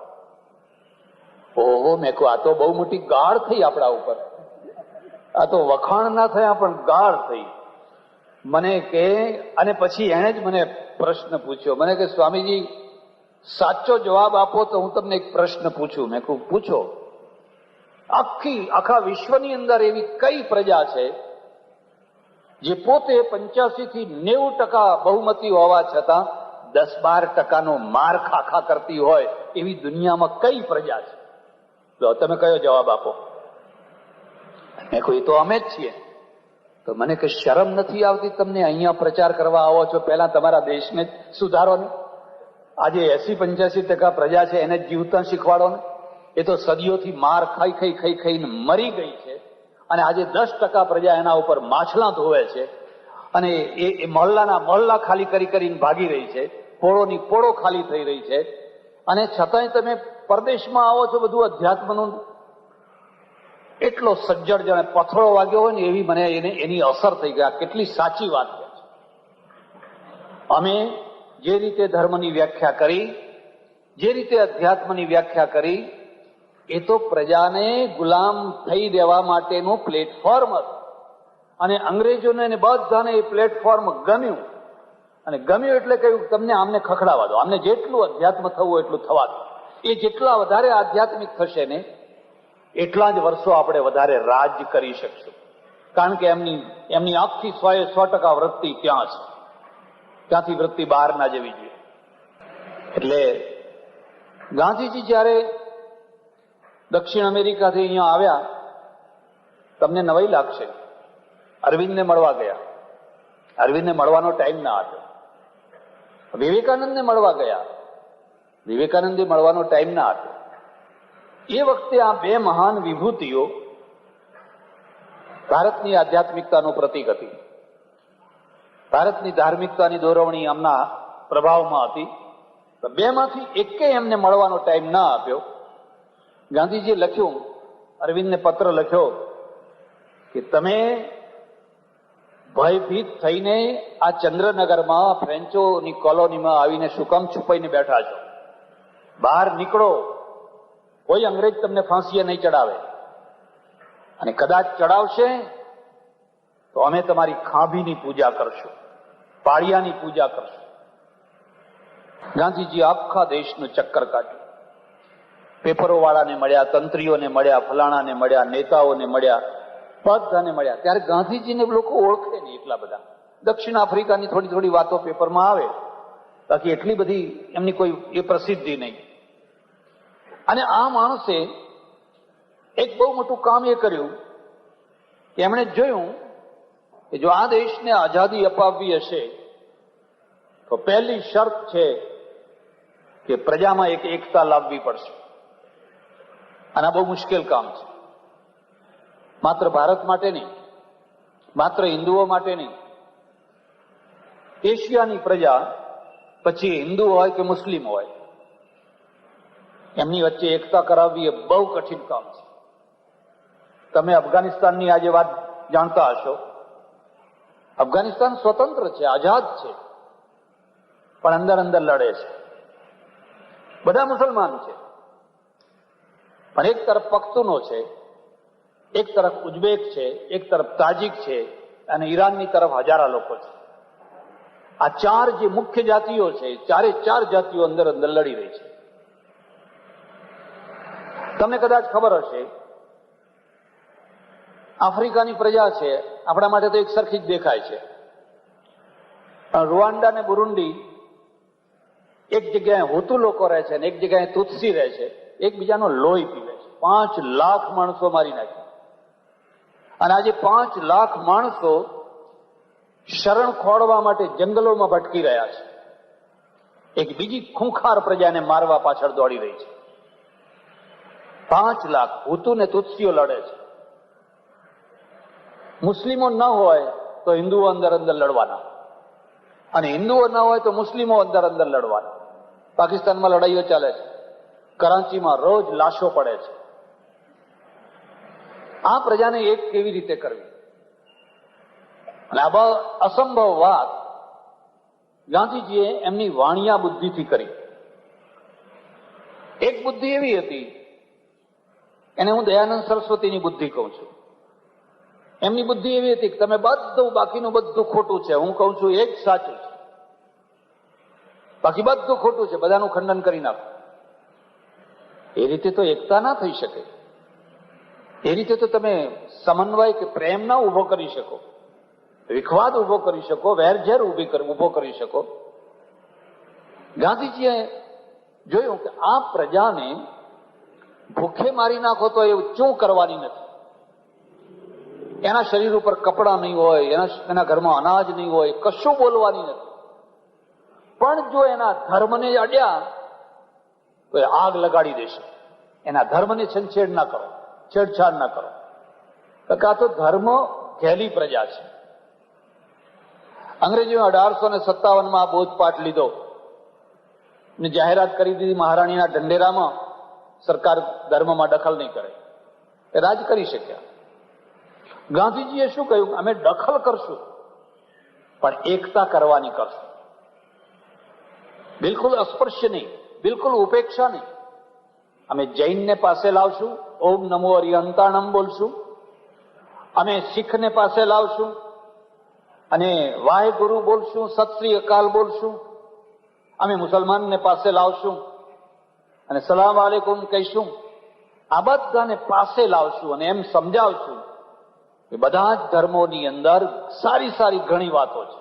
ઓહો, મેં કહું આ તો બહુ મોટી ગાળ થઈ આપણા ઉપર. આ તો વખાણ ના થયા પણ ગાળ થઈ. મને કે, અને પછી એણે જ મને પ્રશ્ન પૂછ્યો. મને કે સ્વામીજી, સાચો જવાબ આપો તો હું તમને એક પ્રશ્ન પૂછું. મેં કહું પૂછો. આખા વિશ્વની અંદર એવી કઈ પ્રજા છે જે પોતે 85 થી 90% બહુમતી હોવા છતાં 10-12% માર ખાખા કરતી હોય એવી દુનિયામાં કઈ પ્રજા છે? તો તમે કયો જવાબ આપો? મેં કોઈ તો અમે જ છીએ. તો મને કે શરમ નથી આવતી તમને? અહીંયા પ્રચાર કરવા આવો છો, પહેલા તમારા દેશને સુધારો ને. આજે 80-85% પ્રજા છે એને જીવતા શીખવાડો ને. એ તો સદીઓથી માર ખાઈને મરી ગઈ છે, અને આજે 10% પ્રજા એના ઉપર માછલા ધોવે છે, અને એ મહોલ્લા ખાલી કરીને ભાગી રહી છે, પોળોની પોળો ખાલી થઈ રહી છે, અને છતાંય તમે પરદેશમાં આવો છો બધું અધ્યાત્મનું. એટલો સજ્જડ જાણે પથરો વાગ્યો હોય ને એવી મને એની અસર થઈ ગયા. કેટલી સાચી વાત છે. અમે જે રીતે ધર્મની વ્યાખ્યા કરી, જે રીતે અધ્યાત્મની વ્યાખ્યા કરી, એ તો પ્રજાને ગુલામ થઈ દેવા માટેનું પ્લેટફોર્મ હતું. અને અંગ્રેજોને બધાને એ પ્લેટફોર્મ ગમ્યું. અને ગમ્યું એટલે કહ્યું તમને આમને ખખડાવા દો, આમને જેટલું અધ્યાત્મ થવું એટલું થવા દો. એ જેટલા વધારે આધ્યાત્મિક થશે ને એટલા જ વર્ષો આપણે વધારે રાજ કરી શકશું. કારણ કે એમની આખી 100% વૃત્તિ ત્યાં છે. ત્યાંથી વૃત્તિ બહાર ના જવી જોઈએ. એટલે ગાંધીજી જયારે દક્ષિણ અમેરિકાથી અહીંયા આવ્યા, તમને નવાઈ લાગશે, અરવિંદને મળવા ગયા. અરવિંદને મળવાનો ટાઈમ ના આપ્યો. વિવેકાનંદને મળવા ગયા, વિવેકાનંદે મળવાનો ટાઈમ ના આપ્યો. એ વખતે આ બે મહાન વિભૂતિઓ ભારતની આધ્યાત્મિકતાનું પ્રતીક હતી. ભારતની ધાર્મિકતાની દોરવણી એમના પ્રભાવમાં હતી. તો બેમાંથી એકેય એમને મળવાનો ટાઈમ ના આપ્યો. ગાંધીજીએ લખ્યું, અરવિંદને પત્ર લખ્યો કે તમે ભયભીત થઈને આ ચંદ્રનગરમાં ફ્રેન્ચોની કોલોનીમાં આવીને શું કામ છુપાઈને બેઠા છો? બહાર નીકળો, કોઈ અંગ્રેજ તમને ફાંસીએ નહીં ચડાવે, અને કદાચ ચડાવશે તો અમે તમારી ખાંભીની પૂજા કરશું, પાળિયાની પૂજા કરશું. ગાંધીજી આખા દેશનું ચક્કર કાઢ્યું. પેપરો વાળાને મળ્યા, તંત્રીઓને મળ્યા, ફલાણાને મળ્યા, નેતાઓને મળ્યા, બધાને મળ્યા. ત્યારે ગાંધીજીને લોકો ઓળખે નહીં એટલા બધા. દક્ષિણ આફ્રિકાની થોડી થોડી વાતો પેપરમાં આવે, બાકી એટલી બધી એમની કોઈ એ પ્રસિદ્ધિ નહીં. અને આ માણસે એક બહુ મોટું કામ એ કર્યું કે એમણે જોયું કે જો આ દેશને આઝાદી અપાવવી હશે તો પહેલી શરત છે કે પ્રજામાં એક એકતા લાવવી પડશે. અને આ બહુ મુશ્કેલ કામ છે. માત્ર ભારત માટે નહીં, માત્ર હિન્દુઓ માટે નહીં, એશિયાની પ્રજા, પછી હિન્દુ હોય કે મુસ્લિમ હોય, એમની વચ્ચે એકતા કરાવવી એ બહુ કઠિન કામ છે. તમે અફઘાનિસ્તાનની આજે વાત જાણતા હશો. અફઘાનિસ્તાન સ્વતંત્ર છે, આઝાદ છે, પણ અંદર અંદર લડે છે. બધા મુસલમાન છે, પણ એક તરફ પખ્તુનો છે, એક તરફ ઉઝબેક છે, એક તરફ તાજીક છે, અને ઈરાનની તરફ હજારા લોકો છે. આ ચાર જે મુખ્ય જાતિઓ છે, ચારે ચાર જાતિઓ અંદર અંદર લડી રહી છે. તમને કદાચ ખબર હશે, આફ્રિકાની પ્રજા છે, આપણા માટે તો એક સરખી જ દેખાય છે. પણ રૂવાન્ડા અને બુરુંડી, એક જગ્યાએ હુતુ લોકો રહે છે અને એક જગ્યાએ તુત્સી રહે છે, એકબીજાનો લોહી પીવે છે. 5 લાખ માણસો મારી નાખ્યા. અને આજે 5 લાખ માણસો શરણ ખોળવા માટે જંગલોમાં ભટકી રહ્યા છે. એક બીજી ખૂંખાર પ્રજાને મારવા પાછળ દોડી રહી છે. 5 લાખ હુતુ ને તુત્સીઓ લડે છે. મુસ્લિમો ન હોય તો હિન્દુઓ અંદર અંદર લડવાના, અને હિન્દુઓ ન હોય તો મુસ્લિમો અંદર અંદર લડવાના. પાકિસ્તાનમાં લડાઈઓ ચાલે છે, કરાંચીમાં રોજ લાશો પડે છે. આ પ્રજાને એક કેવી રીતે કરવી? અને આ અસંભવ વાત ગાંધીજીએ એમની વાણિયા બુદ્ધિથી કરી. એક બુદ્ધિ એવી હતી, એને હું દયાનંદ સરસ્વતીની બુદ્ધિ કહું છું. એમની બુદ્ધિ એવી હતી કે તમે બધું, બાકીનું બધું ખોટું છે, હું કહું છું એક સાચું છે, બાકી બધું ખોટું છે, બધાનું ખંડન કરી નાખો. એ રીતે તો એકતા ના થઈ શકે. એ રીતે તો તમે સમન્વય કે પ્રેમ ના ઉભો કરી શકો. વિખવાદ ઉભો કરી શકો, વેરઝેર ઉભો કરી શકો. ગાંધીજીએ જોયું કે આ પ્રજાને ભૂખે મારી નાખો તો એ શું કરવાની નથી. એના શરીર ઉપર કપડાં નહીં હોય, એના ઘરમાં અનાજ નહીં હોય, કશું બોલવાની નથી. પણ જો એના ધર્મને અડ્યા તો એ આગ લગાડી દેશે. એના ધર્મને છેડછાડ ના કરો. આ તો ધર્મ ઘેલી પ્રજા છે. અંગ્રેજીઓ 1857 બોધપાઠ લીધો ને જાહેરાત કરી દીધી મહારાણીના ઢંઢેરામાં સરકાર ધર્મમાં દખલ નહીં કરે. એ રાજ કરી શક્યા. ગાંધીજીએ શું કહ્યું? અમે દખલ કરશું પણ એકતા કરવાની કરશું. બિલકુલ અસ્પૃશ્ય નહીં, બિલકુલ ઉપેક્ષા નહીં. અમે જૈનને પાસે લાવશું, ઓમ નમો અરિહંતાણમ બોલશું. અમે શીખને પાસે લાવશું અને વાહેગુરુ બોલશું, સત શ્રી અકાલ બોલશું. અમે મુસલમાનને પાસે લાવશું અને સલામ આલેકુમ કહીશું. આ બધાને પાસે લાવશું અને એમ સમજાવશું કે બધા જ ધર્મોની અંદર સારી સારી ઘણી વાતો છે.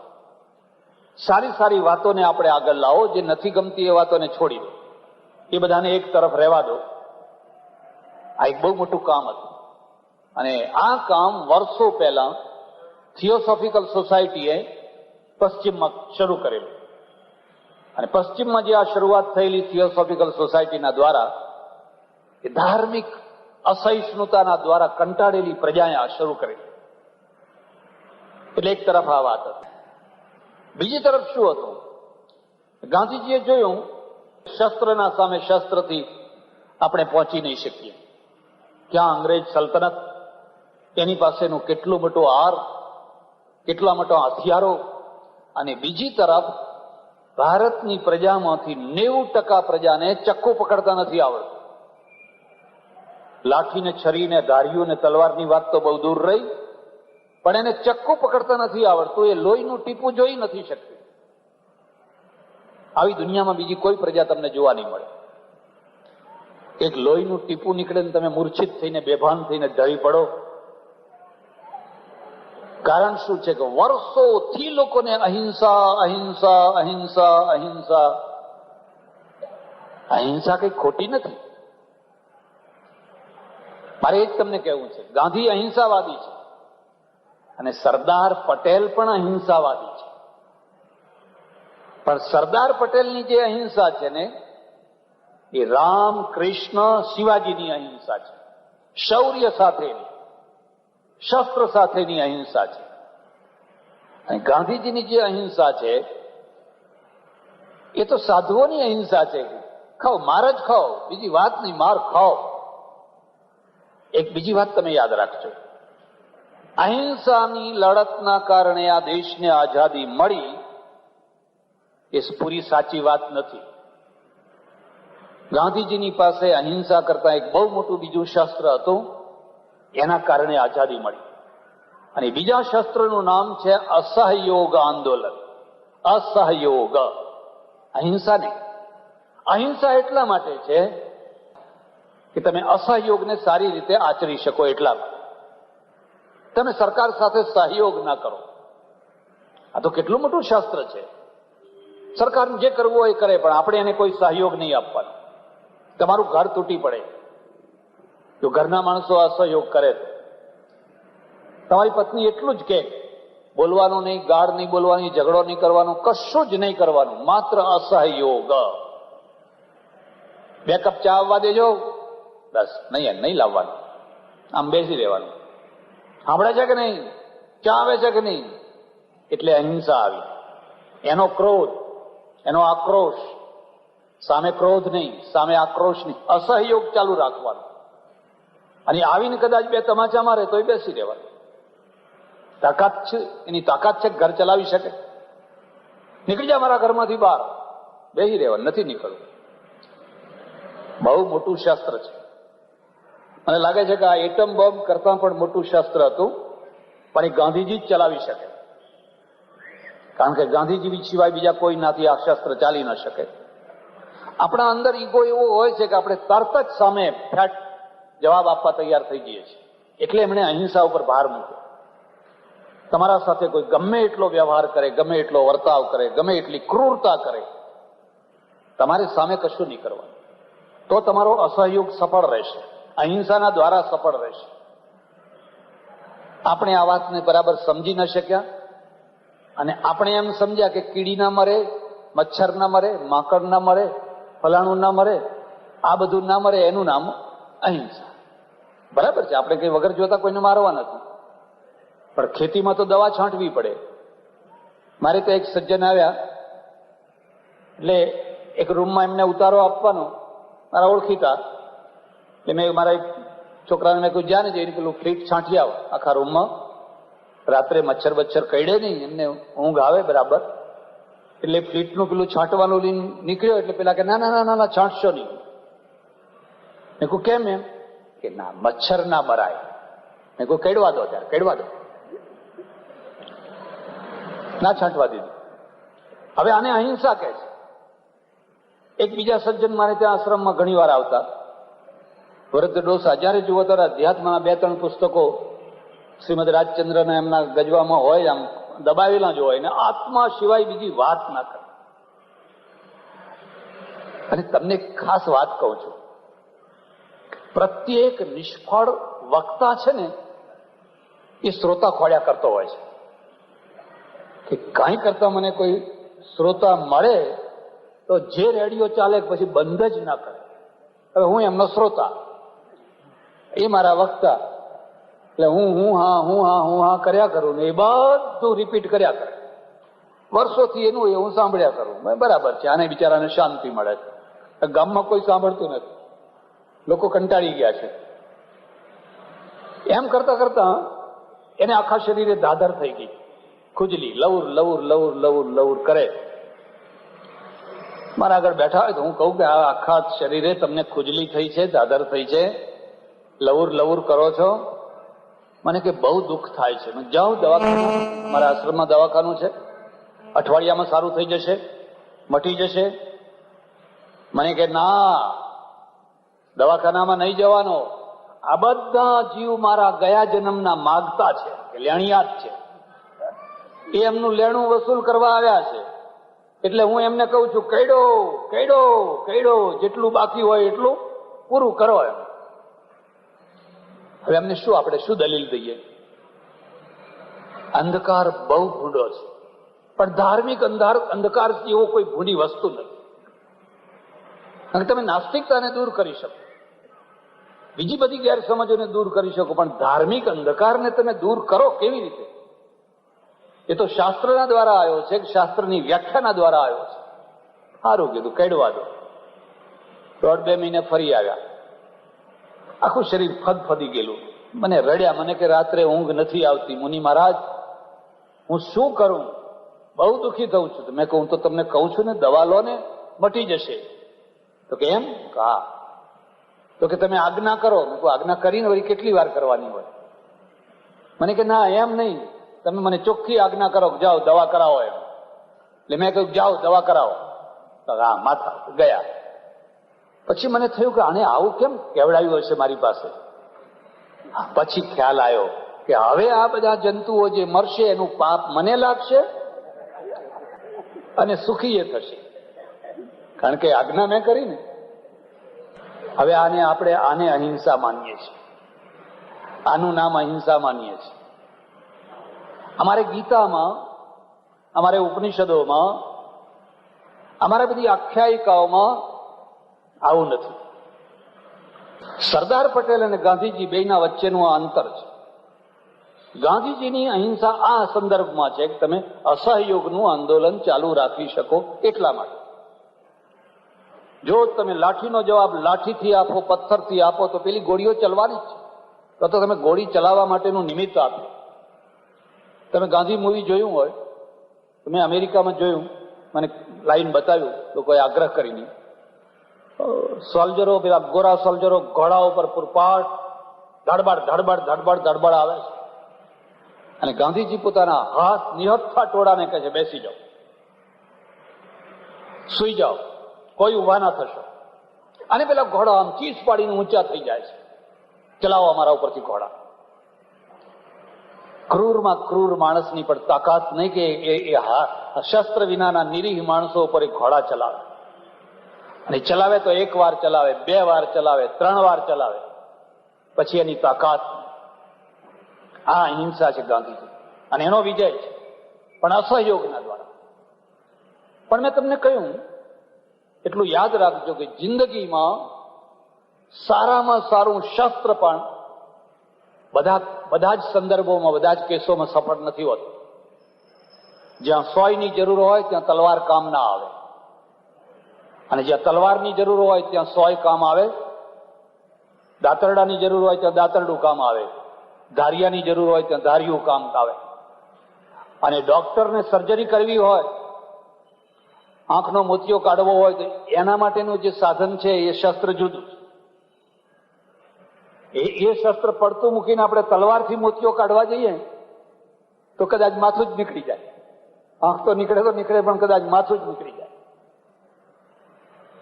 સારી સારી વાતોને આપણે આગળ લાવો. જે નથી ગમતી એ વાતોને છોડી દો, એ બધાને એક તરફ રહેવા દો. આ એક બહુ મોટું કામ હતું અને આ કામ વર્ષો પહેલા થિયોસોફિકલ સોસાયટીએ પશ્ચિમમાં શરૂ કરેલું. અને પશ્ચિમમાં જે આ શરૂઆત થયેલી થિયોસોફિકલ સોસાયટીના દ્વારા, એ ધાર્મિક અસહિષ્ણુતાના દ્વારા કંટાળેલી પ્રજાએ આ શરૂ કરેલું. એટલે એક તરફ આ વાત હતી. બીજી તરફ શું હતું? ગાંધીજીએ જોયું શસ્ત્રના સામે શસ્ત્રથી આપણે પહોંચી નહીં શકીએ. ક્યાં અંગ્રેજ સલ્તનત, એની પાસેનું કેટલું મોટું આર, કેટલા મોટા હથિયારો, અને બીજી તરફ ભારતની પ્રજામાંથી 90% પ્રજાને ચક્કુ પકડતા નથી આવડતું. લાઠીને, છરીને, ધાર્યું ને તલવારની વાત તો બહુ દૂર રહી, પણ એને ચક્કુ પકડતા નથી આવડતું. એ લોહીનું ટીપું જોઈ નથી શકતું. આવી દુનિયામાં બીજી કોઈ પ્રજા તમને જોવા નહીં મળે. એક લોહીનું ટીપું નીકળે ને તમે મૂર્છિત થઈને, બેભાન થઈને ઢળી પડો. કારણ શું છે કે વર્ષોથી લોકોને અહિંસા અહિંસા અહિંસા અહિંસા. અહિંસા કઈ ખોટી નથી. મારે એ જ તમને કહેવું છે. ગાંધી અહિંસાવાદી છે અને સરદાર પટેલ પણ અહિંસાવાદી છે. પણ સરદાર પટેલની જે અહિંસા છે ને, એ રામ, કૃષ્ણ, શિવાજીની અહિંસા છે. શૌર્ય સાથેની, શસ્ત્ર સાથેની અહિંસા છે. અને ગાંધીજીની જે અહિંસા છે એ તો સાધુઓની અહિંસા છે. ખાઓ, માર જ ખાઓ, બીજી વાત નહીં, માર ખાઓ. એક બીજી વાત તમે યાદ રાખજો. અહિંસાની લડતના કારણે આ દેશને આઝાદી મળી એ પૂરી સાચી વાત નથી. ગાંધીજીની પાસે અહિંસા કરતા એક બહુ મોટું બીજું શસ્ત્ર હતું, એના કારણે આઝાદી મળી. અને બીજા શસ્ત્રનું નામ છે અસહયોગ આંદોલન. અસહયોગ, અહિંસા નહીં. અહિંસા એટલા માટે છે કે તમે અસહયોગને સારી રીતે આચરી શકો. એટલા માટે તમે સરકાર સાથે સહયોગ ના કરો. આ તો કેટલું મોટું શાસ્ત્ર છે. સરકાર જે કરવું હોય એ કરે, પણ આપણે એને કોઈ સહયોગ નહીં આપવાનો. તમારું ઘર તૂટી પડે, જો ઘરના માણસો અસહયોગ કરે, તમારી પત્ની એટલું જ કે બોલવાનું નહીં, ગાળ નહીં બોલવાની, ઝઘડો નહીં કરવાનો, કશું જ નહીં કરવાનું, માત્ર અસહયોગ. 2 કપ ચા આવવા દેજો, બસ. નહીં લાવવાનું, આમ બેસી રહેવાનું. સાંભળે છે કે નહીં? ચા આવે છે કે નહીં? એટલે અહિંસા આવી. એનો ક્રોધ, એનો આક્રોશ. સામે ક્રોધ નહીં, સામે આક્રોશ નહીં, અસહયોગ ચાલુ રાખવાનું. અને આવીને કદાચ 2 તમાચા મારે તોય બેસી રહેવાનું. તાકાત છે, એની તાકાત છે, ઘર ચલાવી શકે. નીકળી જા મારા ઘરમાંથી બહાર, બેસી રહેવાનું, નથી નીકળવું. બહુ મોટું શાસ્ત્ર છે. મને લાગે છે કે આ એટમ બોમ્બ કરતા પણ મોટું શાસ્ત્ર હતું, પણ એ ગાંધીજી જ ચલાવી શકે. કારણ કે ગાંધીજી સિવાય બીજા કોઈ નાથી આ શાસ્ત્ર ચાલી ન શકે. આપણા અંદર ઈગો એવો હોય છે કે આપણે તરત જ સામે ફેટ જવાબ આપવા તૈયાર થઈ જઈએ છીએ. એટલે એમણે અહિંસા ઉપર ભાર મૂક્યો. તમારા સાથે કોઈ ગમે એટલો વ્યવહાર કરે, ગમે એટલો વર્તાવ કરે, ગમે એટલી ક્રૂરતા કરે, તમારી સામે કશું નહીં કરવાનું. તો તમારો અસહયોગ સફળ રહેશે, અહિંસાના દ્વારા સફળ રહેશે. આપણે આ વાતને બરાબર સમજી ન શક્યા અને આપણે એમ સમજ્યા કે કીડી ના મરે, મચ્છર ના મરે, માંકડ ના મરે, ફલાણું ના મરે, આ બધું ના મરે, એનું નામ અહિંસા. બરાબર છે, આપણે કઈ વગર જોતા કોઈને મારવા નથી, પણ ખેતીમાં તો દવા છાંટવી પડે. મારે તો એક સજ્જન આવ્યા, એટલે એક રૂમમાં એમને ઉતારો આપવાનો, મારા ઓળખીતા. એટલે મેં મારા એક છોકરાને મેં કોઈ જ્યાં જઈને પેલું ફ્લીટ છાંટી આવ આખા રૂમમાં, રાત્રે મચ્છર બચ્છર કઈડે નહીં, એમને ઊંઘ આવે બરાબર. એટલે ફ્લીટનું પેલું છાંટવાનું લઈને નીકળ્યો, એટલે પેલા કે ના ના ના ના છાંટશો નહીં. મેં કહું કેમ? એમ કે ના, મચ્છર ના મરાય. મેં કહું કઈડવા દો, ત્યારે કઈડવા દો. ના છાંટવા દીધું. હવે આને અહિંસા કહે છે. એક બીજા સજ્જન મારે ત્યાં આશ્રમમાં ઘણી વાર આવતા, વરદ ડોસા. જયારે જુઓ ત્યારે અધ્યાત્મના 2-3 પુસ્તકો શ્રીમદ રાજચંદ્રના એમના ગજવામાં હોય, આમ દબાવેલા જ હોય, ને આત્મા સિવાય બીજી વાત ના કરે. અને તમને ખાસ વાત કહું છું, પ્રત્યેક નિષ્ફળ વક્તા છે ને, એ શ્રોતા ખોળ્યા કરતો હોય છે કે કાંઈ કરતા મને કોઈ શ્રોતા મળે તો જે રેડિયો ચાલે પછી બંધ જ ના કરે. હવે હું એમનો શ્રોતા, એ મારા વક્તા, એટલે હું હા કર્યા કરું ને એ બધું રિપીટ કર્યા કરે. વર્ષોથી એનું એ હું સાંભળ્યા કરું. બરાબર છે, આને બિચારાને શાંતિ મળે છે. ગામમાં કોઈ સાંભળતું નથી, લોકો કંટાળી ગયા છે. એમ કરતા કરતા એને આખા શરીરે દાદર થઈ ગઈ, ખુજલી, લવર લવર લવર લવર લવર કરે. મારા આગળ બેઠા હોય તો હું કહું કે આ આખા શરીરે તમને ખુજલી થઈ છે, દાદર થઈ છે, લવર લવર કરો છો? મને કે બહુ દુઃખ થાય છે. જાઓ દવાખાના, મારા આશ્રમમાં દવાખાનું છે, અઠવાડિયામાં સારું થઈ જશે, મટી જશે. મને કે ના, દવાખાનામાં નહીં જવાનો. આ બધા જીવ મારા ગયા જન્મના માગતા છે, લેણિયાત છે, એ એમનું લેણું વસૂલ કરવા આવ્યા છે. એટલે હું એમને કહું છું કઈડો કઈડો કઈડો, જેટલું બાકી હોય એટલું પૂરું કરો. એમ હવે એમને શું, આપણે શું દલીલ દઈએ? અંધકાર બહુ ભૂંડો છે, પણ ધાર્મિક અંધકાર એવો કોઈ ભૂંડી વસ્તુ નથી. અને તમે નાસ્તિકતાને દૂર કરી શકો, બીજી બધી ગેરસમજોને દૂર કરી શકો, પણ ધાર્મિક અંધકારને તમે દૂર કરો કેવી રીતે? એ તો શાસ્ત્રના દ્વારા આવ્યો છે, શાસ્ત્રની વ્યાખ્યાના દ્વારા આવ્યો છે. સારું કીધું, કઈડવા દો. 1.5-2 મહિને ફરી આવ્યા, આખું શરીર ફદફદી ગયેલું. મને રડ્યા, મને કે રાત્રે ઊંઘ નથી આવતી, મુનિ મહારાજ હું શું કરું, બહુ દુઃખી થઉં છું. મેં કહું તો તમને કહું છું ને, દવા લો ને, મટી જશે. તો કે એમ? હા. તો કે તમે આજ્ઞા કરો. મેં કહું આજ્ઞા કરીને વળી કેટલી વાર કરવાની હોય? મને કે ના એમ નહીં, તમે મને ચોખ્ખી આજ્ઞા કરો, જાઓ દવા કરાવો. એમ એટલે મેં કહ્યું જાઓ દવા કરાવો. હા, માથા ગયા. પછી મને થયું કે આને આવું કેમ કેવડાવ્યું હશે મારી પાસે. પછી ખ્યાલ આવ્યો કે હવે આ બધા જંતુઓ જે મરશે એનું પાપ મને લાગશે અને સુખી એ થશે, કારણ કે આજ્ઞા મેં કરી ને. હવે આપણે આને અહિંસા માનીએ છીએ, આનું નામ અહિંસા માનીએ છીએ. અમારે ગીતામાં, અમારે ઉપનિષદોમાં, અમારે બધી આખ્યાયિકાઓમાં આવું નથી. સરદાર પટેલ અને ગાંધીજી બેયના વચ્ચેનું આ અંતર છે. ગાંધીજીની અહિંસા આ સંદર્ભમાં છે કે તમે અસહયોગનું આંદોલન ચાલુ રાખી શકો એટલા માટે. જો તમે લાઠીનો જવાબ લાઠીથી આપો, પથ્થરથી આપો, તો પેલી ગોળીઓ ચલવાની જ છે. તો તમે ગોળી ચલાવવા માટેનું નિમિત્ત આપો. તમે ગાંધી મૂવી જોયું હોય, તમે અમેરિકામાં જોયું, મને લાઈન બતાવ્યું લોકોએ આગ્રહ કરીને. સોલ્જરો, પેલા ગોરા સોલ્જરો ઘોડા ઉપર પૂરપાટ ધડબડ ધડબડ ધડબડ ધડબડ આવે છે, અને ગાંધીજી પોતાના હાથ નિહત્થા ટોળાને કહે છે બેસી જાઓ, સુઈ જાઓ, કોઈ ઉભા ના થશો. અને પેલા ઘોડા આમ ચીસ પાડીને ઊંચા થઈ જાય છે, ચલાવો અમારા ઉપરથી ઘોડા. ક્રૂરમાં ક્રૂર માણસની પણ તાકાત નહીં કે એ શસ્ત્ર વિનાના નિરીહ માણસો ઉપર એ ઘોડા ચલાવે. અને ચલાવે તો 1 વાર ચલાવે, 2 વાર ચલાવે, 3 વાર ચલાવે, પછી એની તાકાત. આ અહિંસા છે ગાંધીજી, અને એનો વિજય છે, પણ અસહયોગના દ્વારા. પણ મેં તમને કહ્યું એટલું યાદ રાખજો કે જિંદગીમાં સારામાં સારું શસ્ત્ર પણ બધા જ સંદર્ભોમાં, બધા જ કેસોમાં સફળ નથી હોતું. જ્યાં સોયની જરૂર હોય ત્યાં તલવાર કામ ના આવે, અને જ્યાં તલવારની જરૂર હોય ત્યાં સોય કામ આવે. દાતરડાની જરૂર હોય ત્યાં દાતરડું કામ આવે, ધારિયાની જરૂર હોય ત્યાં ધારિયું કામ આવે. અને ડોક્ટરને સર્જરી કરવી હોય, આંખનો મોતિયો કાઢવો હોય તો એના માટેનું જે સાધન છે એ શસ્ત્ર જુદું છે. એ શસ્ત્ર પડતું મૂકીને આપણે તલવારથી મોતિયો કાઢવા જઈએ તો કદાચ માથું જ નીકળી જાય. આંખ તો નીકળે, પણ કદાચ માથું જ નીકળી જાય.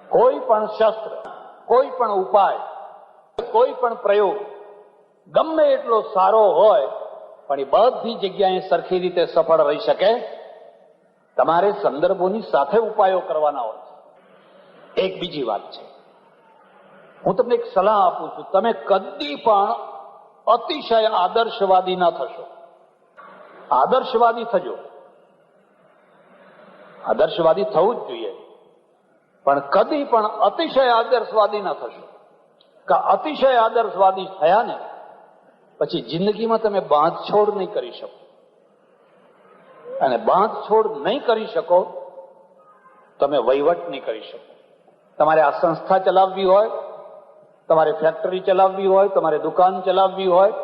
કોઈ પણ શસ્ત્ર, કોઈ પણ ઉપાય, કોઈ પણ પ્રયોગ ગમે એટલો સારો હોય, પણ એ બધી જગ્યાએ સરખી રીતે સફળ રહી શકે તમારે સંદર્ભોની સાથે ઉપાયો કરવાના હોય છે. એક બીજી વાત છે, હું તમને એક સલાહ આપું છું, તમે કદી પણ અતિશય આદર્શવાદી ના થશો. આદર્શવાદી થજો, આદર્શવાદી થવું જ જોઈએ, પણ કદી પણ અતિશય આદર્શવાદી ના થશો. કે અતિશય આદર્શવાદી થયા ને પછી જિંદગીમાં તમે બાંધછોડ નહીં કરી શકો, અને બાંધછોડ નહીં કરી શકો તમે વહીવટ નહીં કરી શકો. તમારે આ સંસ્થા ચલાવવી હોય, તમારે ફેક્ટરી ચલાવવી હોય, તમારે દુકાન ચલાવવી હોય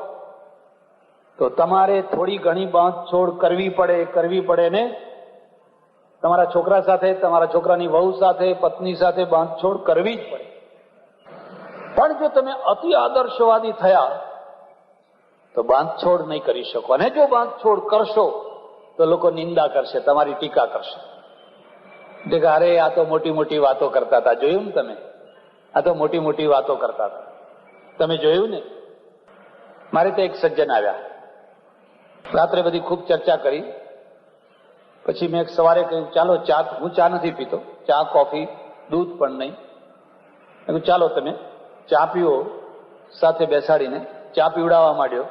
તો તમારે થોડી ઘણી બાંધછોડ કરવી પડે ને. તમારા છોકરા સાથે, તમારા છોકરાની વહુ સાથે, પત્ની સાથે બાંધછોડ કરવી જ પડે. પણ જો તમે અતિ આદર્શવાદી થયા તો બાંધછોડ નહીં કરી શકો. અને જો બાંધછોડ કરશો તો લોકો નિંદા કરશે, તમારી ટીકા કરશે. અરે આ તો મોટી મોટી વાતો કરતા હતા, જોયું ને તમે? આ તો મોટી મોટી વાતો કરતા હતા, તમે જોયું ને? મારે તો એક સજ્જન આવ્યા, રાત્રે બધી ખૂબ ચર્ચા કરી, પછી મેં સવારે કહ્યું ચાલો ચા, હું ચા નથી પીતો, ચા કોફી દૂધ પણ નહીં. ચાલો તમે ચા પીવો. સાથે બેસાડીને ચા પીવડાવવા માંડ્યો.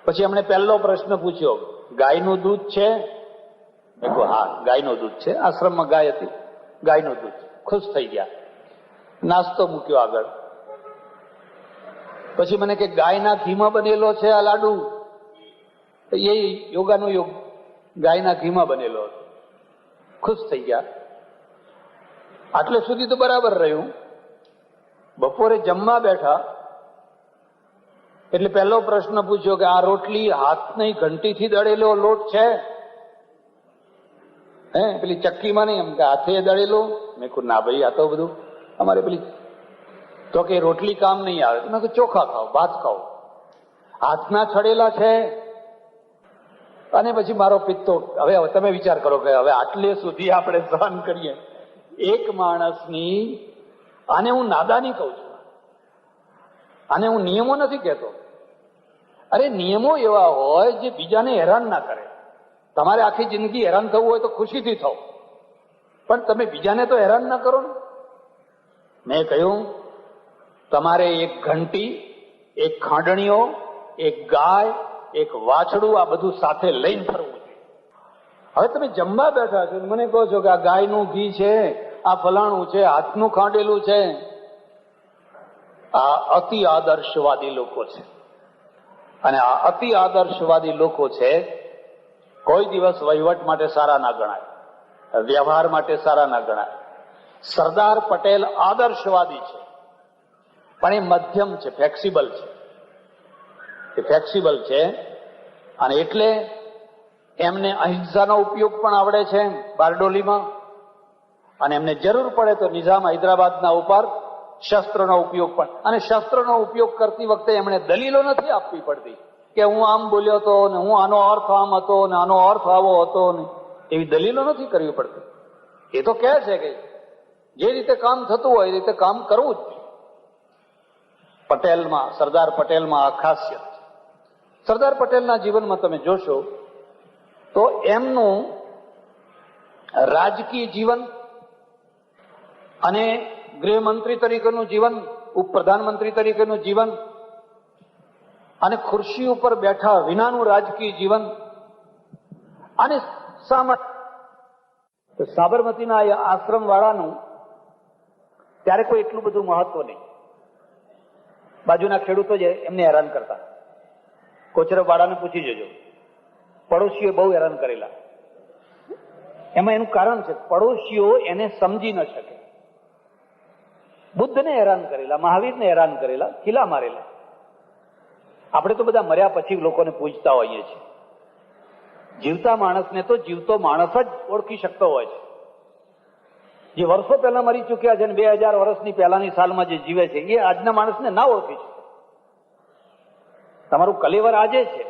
પછી એમણે પહેલો પ્રશ્ન પૂછ્યો, ગાયનું દૂધ છે? મેં કહ્યું હા ગાયનું દૂધ છે, આશ્રમમાં ગાય હતી, ગાયનું દૂધ. ખુશ થઈ ગયા. નાસ્તો મૂક્યો આગળ. પછી મને કે ગાયના ઘીમાં બનેલો છે આ લાડુ? એ યોગાનો યોગ ગાયના ઘીમાં બનેલો હતો. ખુશ થઈ ગયા. આટલે સુધી તો બરાબર રહ્યું. બપોરે જમવા બેઠા એટલે પહેલો પ્રશ્ન પૂછ્યો કે આ રોટલી હાથની ઘંટીથી દળેલો લોટ છે? પેલી ચક્કીમાં નહીં, એમ કે હાથે દળેલો? મેં કહ્યું ના ભાઈ, આ તો બધું અમારે પેલી. તો કે રોટલી કામ નહીં આવે. મેં કહ્યું ચોખા ખાઓ, ભાત ખાઓ. હાથના છડેલા છે. અને પછી મારો પિત્તો, હવે તમે વિચાર કરો કે હવે આટલે સુધી આપણે સહન કરીએ એક માણસની. આને હું નાદાની કહું છું, આને હું નિયમો નથી કહેતો. અરે નિયમો એવા હોય જે બીજાને હેરાન ના કરે. તમારે આખી જિંદગી હેરાન થવું હોય તો ખુશીથી થાવ, પણ તમે બીજાને તો હેરાન ના કરો ને. મેં કહ્યું તમારે એક ઘંટી, એક ખાંડણીઓ, એક ગાય, એક વાછડું, આ બધું સાથે લઈને ફરવું છે. હવે તમે જમવા બેઠા છો, મને કહો છો કે આ ગાયનું ઘી છે, આ ફલાણું છે, હાથનું ખાંડેલું છે. આ અતિ આદર્શવાદી લોકો છે. અને આ અતિ આદર્શવાદી લોકો છે, કોઈ દિવસ વહીવટ માટે સારા ના ગણાય, વ્યવહાર માટે સારા ના ગણાય. સરદાર પટેલ આદર્શવાદી છે, પણ એ મધ્યમ છે, ફ્લેક્સિબલ છે. એ ફ્લેક્સિબલ છે, અને એટલે એમને અહિંસાનો ઉપયોગ પણ આવડે છે બારડોલીમાં, અને એમને જરૂર પડે તો નિઝામ હૈદરાબાદના ઉપર શસ્ત્રનો ઉપયોગ પણ. અને શસ્ત્રનો ઉપયોગ કરતી વખતે એમણે દલીલો નથી આપવી પડતી કે હું આમ બોલ્યો હતો ને હું આનો અર્થ આમ હતો ને આનો અર્થ આવો હતો ને, એવી દલીલો નથી કરવી પડતી. એ તો કહે છે કે જે રીતે કામ થતું હોય એ રીતે કામ કરવું જ. પટેલમાં, સરદાર પટેલમાં આ ખાસિયત. સરદાર પટેલના જીવનમાં તમે જોશો તો એમનું રાજકીય જીવન અને ગૃહમંત્રી તરીકેનું જીવન, ઉપપ્રધાનમંત્રી તરીકેનું જીવન અને ખુરશી ઉપર બેઠા વિનાનું રાજકીય જીવન અને સાબરમતીના આશ્રમ વાળાનું ત્યારે કોઈ એટલું બધું મહત્વ નહીં. બાજુના ખેડૂતો જ એમને હેરાન કરતા. કોચરવાળાને પૂછી જજો, પડોશીઓ બહુ હેરાન કરેલા. એમાં એનું કારણ છે, પડોશીઓ એને સમજી ન શકે. બુદ્ધને હેરાન કરેલા, મહાવીરને હેરાન કરેલા, ખીલા મારેલા. આપણે તો બધા મર્યા પછી લોકોને પૂછતા હોઈએ છીએ. જીવતા માણસને તો જીવતો માણસ જ ઓળખી શકતો હોય છે. જે વર્ષો પહેલા મરી ચુક્યા છે ને 2000 વર્ષની પહેલાની સાલમાં જે જીવે છે એ આજના માણસને ના ઓળખી શકે. તમારું કલેવર આજે છે,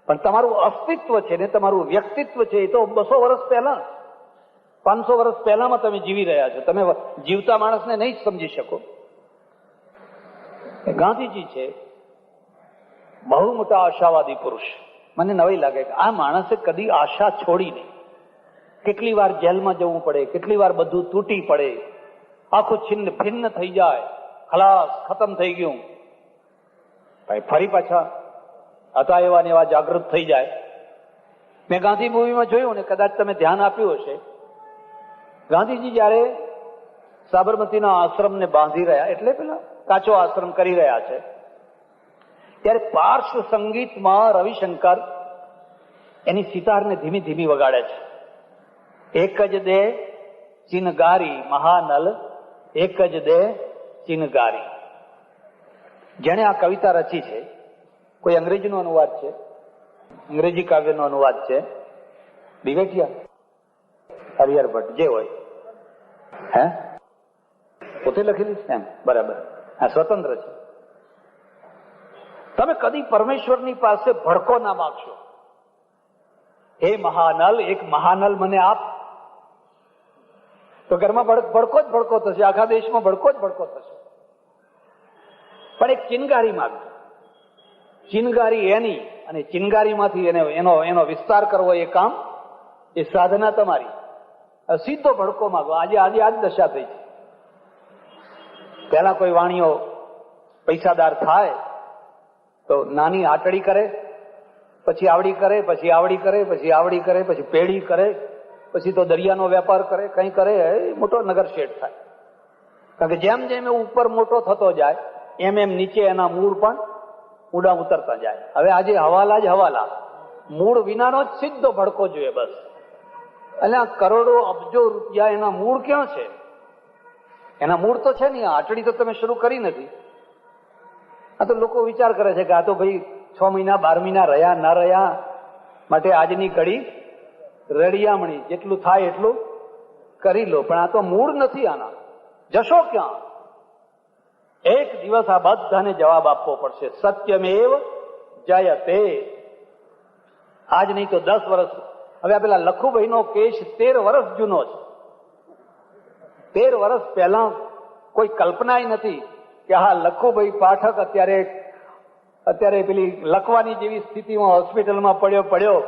પણ તમારું અસ્તિત્વ છે ને તમારું વ્યક્તિત્વ છે એ તો 200 વર્ષ પહેલા, 500 વર્ષ પહેલામાં તમે જીવી રહ્યા છો. તમે જીવતા માણસને નહીં સમજી શકો. ગાંધીજી છે બહુ મોટા આશાવાદી પુરુષ. મને નવાઈ લાગે કે આ માણસે કદી આશા છોડી નહીં. કેટલી વાર જેલમાં જવું પડે, કેટલી વાર બધું તૂટી પડે, આખું છિન્ન ભિન્ન થઈ જાય, ખલાસ, ખતમ થઈ ગયું, ફરી પાછા હતા એવા ને એવા જાગૃત થઈ જાય. મેં ગાંધી મૂવીમાં જોયું ને, કદાચ તમે ધ્યાન આપ્યું હશે, ગાંધીજી જયારે સાબરમતીના આશ્રમને બાંધી રહ્યા, એટલે પેલા કાચો આશ્રમ કરી રહ્યા છે, ત્યારે પાર્શ્વ સંગીતમાં રવિશંકર એની સિતારને ધીમી ધીમી વગાડે છે. એક જ દે ચિનગારી મહાનલ, એક જ દે ચિનગારી. જેણે આ કવિતા રચી છે, કોઈ અંગ્રેજીનો અનુવાદ છે, અંગ્રેજી કાવ્યનો અનુવાદ છે, દિવેટિયા, હરિહર ભટ્ટ, જે હોય, હે પોતે લખેલી છે એમ, બરાબર. આ સ્વતંત્ર છે. તમે કદી પરમેશ્વરની પાસે ભડકો ના માગશો, હે મહાનલ, એક મહાનલ મને આપ, તો ઘરમાં ભડકો જ ભડકો થશે, આખા દેશમાં ભડકો જ ભડકો થશે. પણ એક ચિનગારી માગજો. ચિનગારી એની, અને ચિનગારીમાંથી એનો વિસ્તાર કરવો એ કામ, એ સાધના તમારી. સીધો ભડકો માગો. આજે આ જ દશા થઈ છે. પહેલા કોઈ વાણીઓ પૈસાદાર થાય તો નાની આટડી કરે, પછી આવડી કરે, પછી આવડી કરે, પછી આવડી કરે, પછી પેઢી કરે, પછી તો દરિયાનો વેપાર કરે, કઈ કરે, મોટો નગર શેઠ થાય. કારણ કે જેમ જેમ એ ઉપર મોટો થતો જાય એમ એમ નીચે એના મૂળ પણ ઊંડા ઉતરતા જાય. હવે આજે હવાલા જ હવાલા, મૂળ વિનાનો જ સીધો ભડકો જોઈએ બસ. એટલે આ કરોડો અબજો રૂપિયા એના મૂળ ક્યાં છે? એના મૂળ તો છે નહીં. આટડી તો તમે શરૂ કરી નથી. આ તો લોકો વિચાર કરે છે કે આ તો ભાઈ 6 મહિના 12 મહિના રહ્યા ના રહ્યા, માટે આજની ઘડી રડિયામણી, જેટલું થાય એટલું કરી લો. પણ આ તો મૂળ નથી આના. જશો ક્યાં? એક દિવસ આ બધાને જવાબ આપવો પડશે. સત્યમેવ જયતે. આજ નહીં તો 10 વર્ષ. હવે આ પેલા લખુભાઈનો કેસ 13 વર્ષ જૂનો છે. 13 વર્ષ પહેલા કોઈ કલ્પનાય નથી કે હા લખુભાઈ પાઠક અત્યારે પેલી લખવાની જેવી સ્થિતિમાં હોસ્પિટલમાં પડ્યો.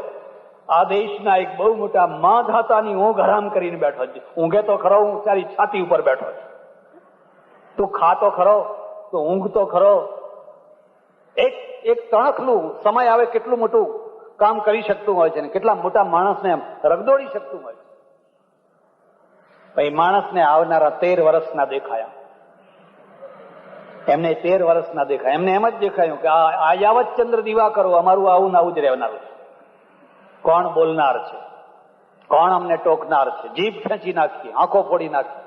આ દેશના એક બહુ મોટા માંધાતાની ઊંઘ હરામ કરીને બેઠો છે. ઊંઘે તો ખરો, હું તારી છાતી ઉપર બેઠો છું. તું ખાતો ખરો, તો ઊંઘ તો ખરો. એક તણખલું સમય આવે કેટલું મોટું કામ કરી શકતું હોય છે ને કેટલા મોટા માણસને એમ રગદોડી શકતું હોય છે. ભાઈ માણસને આવનારા 13 વર્ષના દેખાયા. એમને 13 વર્ષના દેખાય. એમને એમ જ દેખાયું કે આ યાવત ચંદ્ર દીવા કરો, અમારું આવું ને આવું જ રહેનારું છે. કોણ બોલનાર છે, કોણ અમને ટોકનાર છે, જીભ ખેંચી નાખીએ, આંખો ફોડી નાખીએ.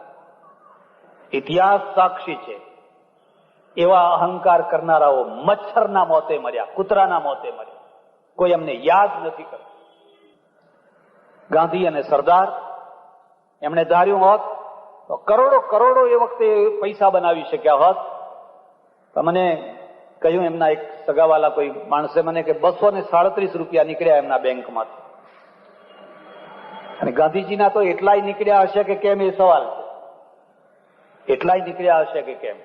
ઇતિહાસ સાક્ષી છે. એવા અહંકાર કરનારાઓ મચ્છરના મોતે મર્યા, કૂતરાના મોતે મર્યા. કોઈ અમને યાદ નથી કરતું. ગાંધી અને સરદાર એમણે ધાર્યું હોત તો કરોડો એ વખતે પૈસા બનાવી શક્યા હોત. મને કહ્યું, એમના એક સગાવાલા કોઈ માણસે મને કે 237 રૂપિયા નીકળ્યા એમના બેંકમાંથી. અને ગાંધીજીના તો એટલાય નીકળ્યા હશે કે કેમ એ સવાલ છે. એટલાય નીકળ્યા હશે કે કેમ,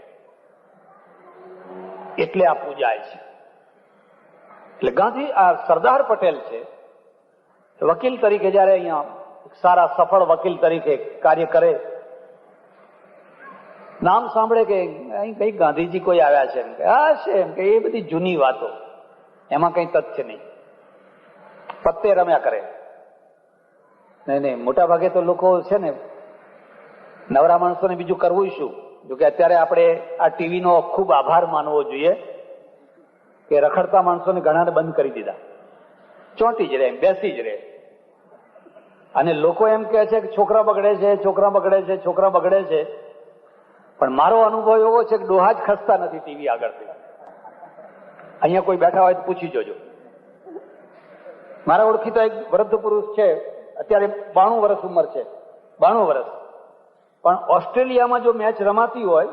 એટલે આ પૂજાય છે. એટલે ગાંધી આ સરદાર પટેલ છે, વકીલ તરીકે જયારે અહીંયા સારા સફળ વકીલ તરીકે કાર્ય કરે, નામ સાંભળે કે અહીં કઈ ગાંધીજી કોઈ આવ્યા છે, એમ કે હા છે, એમ કે એ બધી જૂની વાતો, એમાં કઈ તથ્ય નહીં, પત્તે રમ્યા કરે. નહીં, મોટા ભાગે તો લોકો છે ને નવરા માણસોને બીજું કરવું શું. જોકે અત્યારે આપણે આ ટીવીનો ખૂબ આભાર માનવો જોઈએ કે રખડતા માણસોને ઘણાને બંધ કરી દીધા, ચોંટી જ રહે, બેસી જ રહે. અને લોકો એમ કહે છે કે છોકરા બગડે છે, છોકરા બગડે છે, છોકરા બગડે છે. પણ મારો અનુભવ એવો છે કે ડોહા જ ખસતા નથી ટીવી આગળથી. અહીંયા કોઈ બેઠા હોય તો પૂછી જોજો. મારા ઓળખીતા એક વૃદ્ધ પુરુષ છે, અત્યારે 92 વર્ષ ઉંમર છે, 92 વર્ષ. પણ ઓસ્ટ્રેલિયામાં જો મેચ રમાતી હોય,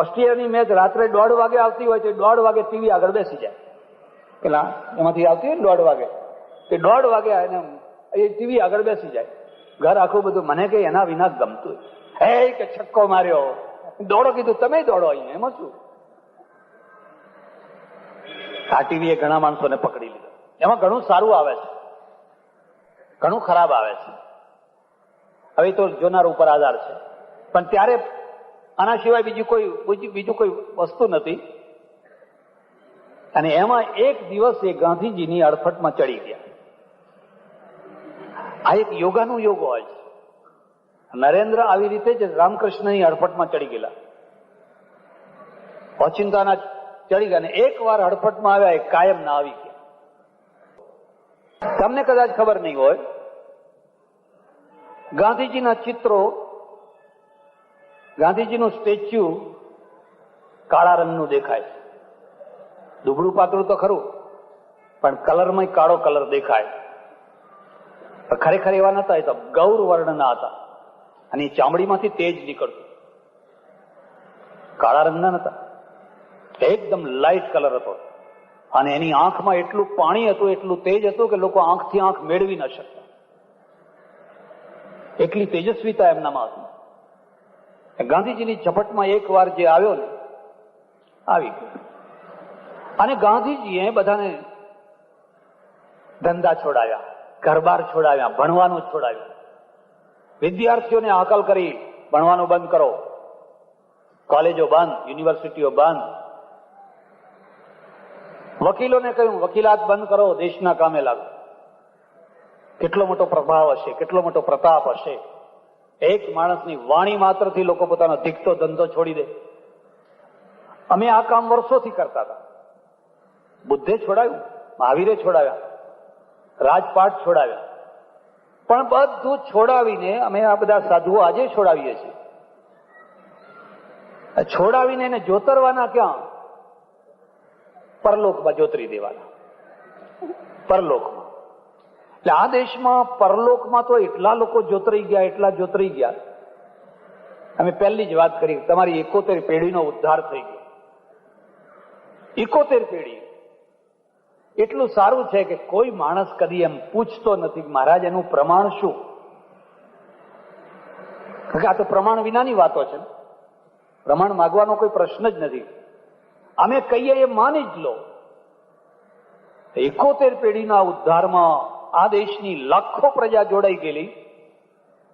ઓસ્ટ્રેલિયાની મેચ રાત્રે 1:30 વાગે આવતી હોય તો 1:30 વાગે ટીવી આગળ બેસી જાય. પેલા એમાંથી આવતી હોય ને 1:30 વાગે, તે 1:30 વાગે એને એ ટીવી આગળ બેસી જાય. ઘર આખું બધું. મને કે એના વિના ગમતું, હે કે છક્કો માર્યો, દોડો, કીધું તમે દોડો અહીંયા, એમાં શું. આ ટીવી એ ઘણા માણસોને પકડી લીધા. એમાં ઘણું સારું આવે છે, ઘણું ખરાબ આવે છે. હવે તો જોનાર ઉપર આધાર છે, પણ ત્યારે આના સિવાય બીજું કોઈ વસ્તુ નથી. અને એમાં એક દિવસ એ ગાંધીજીની અડફટમાં ચડી ગયા. આ એક યોગાનું યોગ હોય છે. નરેન્દ્ર આવી રીતે જ રામકૃષ્ણની હડફટમાં ચડી ગયેલા, ઓચિંતાના ચડી ગયા, ને એક વાર હડફટમાં આવ્યા એ કાયમ ના આવી ગયા. તમને કદાચ ખબર નહીં હોય, ગાંધીજીના ચિત્રો, ગાંધીજીનું સ્ટેચ્યુ કાળા રંગનું દેખાય છે. દુબળું પાતળું તો ખરું, પણ કલરમાં કાળો કલર દેખાય. ખરેખર એવા નતા, એ તો ગૌર વર્ણના હતા, અને એ ચામડીમાંથી તેજ નીકળતું. કાળા રંગના નતા, એકદમ લાઇટ કલર હતો. અને એની આંખમાં એટલું પાણી હતું, એટલું તેજ હતું કે લોકો આંખથી આંખ મેળવી ન શકતા. એટલી તેજસ્વીતા એમનામાં હતી. ગાંધીજીની ઝપટમાં એક વાર જે આવ્યો ને, આવી ગયો. અને ગાંધીજીએ બધાને ધંધા છોડાવ્યા, ઘરબાર છોડાવ્યા, ભણવાનું છોડાવ્યું. વિદ્યાર્થીઓને હાકલ કરી, ભણવાનું બંધ કરો, કોલેજો બંધ, યુનિવર્સિટીઓ બંધ. વકીલોને કહ્યું વકીલાત બંધ કરો, દેશના કામે લાગો. કેટલો મોટો પ્રભાવ હશે, કેટલો મોટો પ્રતાપ હશે. એક માણસની વાણી માત્રથી લોકો પોતાનો ધીકતો ધંધો છોડી દે. અમે આ કામ વર્ષોથી કરતા હતા. બુદ્ધે છોડાવ્યું, મહાવીરે છોડાવ્યા, રાજપાટ છોડાવ્યા, પણ બધું છોડાવીને અમે આ બધા સાધુઓ આજે છોડાવીએ છીએ. છોડાવીને એને જોતરવાના ક્યાં? પરલોકમાં જોતરી દેવાના, પરલોકમાં. એટલે આ દેશમાં પરલોકમાં તો એટલા લોકો જોતરાઈ ગયા, એટલા જોતરાઈ ગયા. અમે પહેલી જ વાત કરી, તમારી 71 પેઢીનો ઉદ્ધાર થઈ ગયો. 71 પેઢી. એટલું સારું છે કે કોઈ માણસ કદી એમ પૂછતો નથી કે મહારાજ એનું પ્રમાણ શું. આ તો પ્રમાણ વિનાની વાતો છે. પ્રમાણ માગવાનો કોઈ પ્રશ્ન જ નથી. અમે કહીએ એ માની જ લો. 71 પેઢીના ઉદ્ધારમાં આ દેશની લાખો પ્રજા જોડાઈ ગયેલી.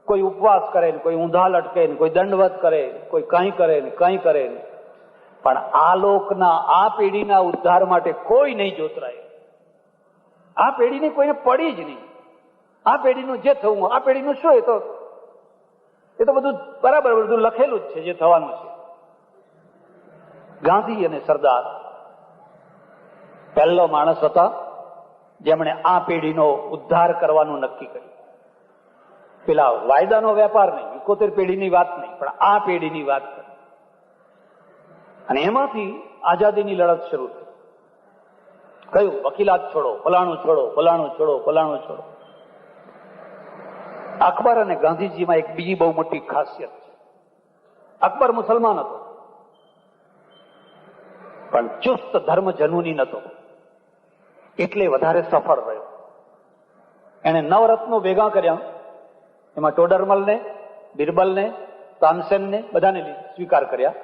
કોઈ ઉપવાસ કરે ને, કોઈ ઊંધા લટકે ને, કોઈ દંડવત કરે, કોઈ કંઈ કરે ને, કંઈ કરે ને. પણ આ લોકના, આ પેઢીના ઉદ્ધાર માટે કોઈ નહીં જોતરાય. આ પેઢીની કોઈને પડી જ નહીં. આ પેઢીનું જે થવું, આ પેઢીનું શું, એ તો બધું બરાબર, બધું લખેલું જ છે જે થવાનું છે. ગાંધી અને સરદાર પહેલો માણસ હતા જેમણે આ પેઢીનો ઉદ્ધાર કરવાનું નક્કી કર્યું. પેલા વાયદાનો વેપાર નહીં, 71 પેઢીની વાત નહીં, પણ આ પેઢીની વાત કરી. અને એમાંથી આઝાદીની લડત શરૂ થઈ. કયું? વકીલાત છોડો, ફલાણું છોડો, ફલાણું છોડો, ફલાણું છોડો. અકબર અને ગાંધીજીમાં એક બીજી બહુ મોટી ખાસિયત છે. અકબર મુસલમાન હતો, પણ ચુસ્ત ધર્મ જનૂની નતો, એટલે વધારે સફળ રહ્યો. એને નવરત્નો ભેગા કર્યા. એમાં ટોડરમલને, બિરબલને, તાનસેનને બધાને સ્વીકાર કર્યા.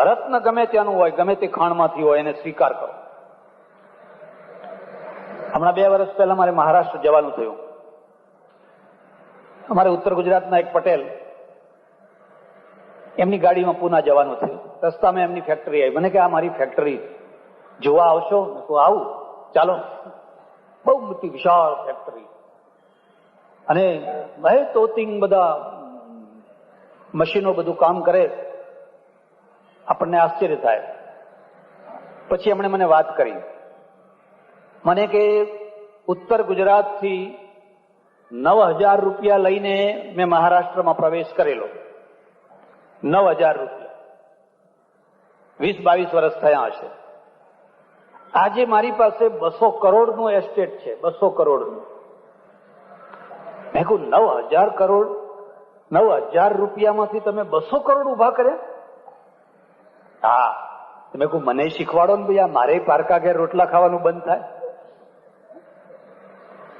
રત્ન ગમે ત્યાંનું હોય, ગમે તે ખાણમાંથી હોય, એને સ્વીકાર કરો. હમણાં 2 વર્ષ પહેલા મારે મહારાષ્ટ્ર જવાનું થયું. અમારે ઉત્તર ગુજરાતના એક પટેલ, એમની ગાડીમાં પૂના જવાનું થયું. રસ્તામાં એમની ફેક્ટરી આવી. મને કે આ મારી ફેક્ટરી જોવા આવશો? મેં કહ્યું આવું, ચાલો. બહુ મોટી વિશાળ ફેક્ટરી અને ભાઈ તોતિંગ બધા મશીનો બધું કામ કરે, આપણને આશ્ચર્ય થાય. પછી એમણે મને વાત કરી, મને કે ઉત્તર ગુજરાતથી 9,000 રૂપિયા લઈને મેં મહારાષ્ટ્રમાં પ્રવેશ કરેલો. 9,000 રૂપિયા, 20-22 વર્ષ થયા હશે. આજે મારી પાસે 200 કરોડનું એસ્ટેટ છે, 200 કરોડનું. મેં કહ્યું 9,000 કરોડ, 9,000 રૂપિયામાંથી તમે 200 કરોડ ઉભા કર્યા? હા. મેં કહું મને શીખવાડો ને ભાઈ, મારે પારકા ઘેર રોટલા ખાવાનું બંધ થાય?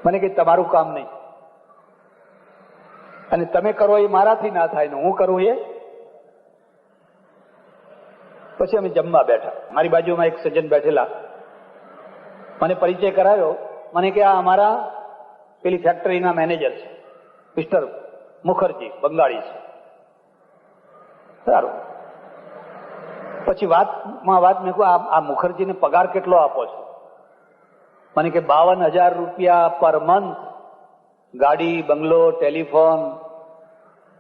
મને કે તમારું કામ નહીં, અને તમે કરો એ મારાથી ના થાય ને હું કરું એ. પછી અમે જમવા બેઠા. મારી બાજુમાં એક સજ્જન બેઠેલા, મને પરિચય કરાયો. મને કે આ અમારા પેલી ફેક્ટરીના મેનેજર છે, મિસ્ટર મુખર્જી, બંગાળી છે. સારું. પછી વાત મેં કહું આ મુખર્જીને પગાર કેટલો આપો છો? મને કે 52,000 રૂપિયા પર મંથ, ગાડી, બંગલો, ટેલિફોન.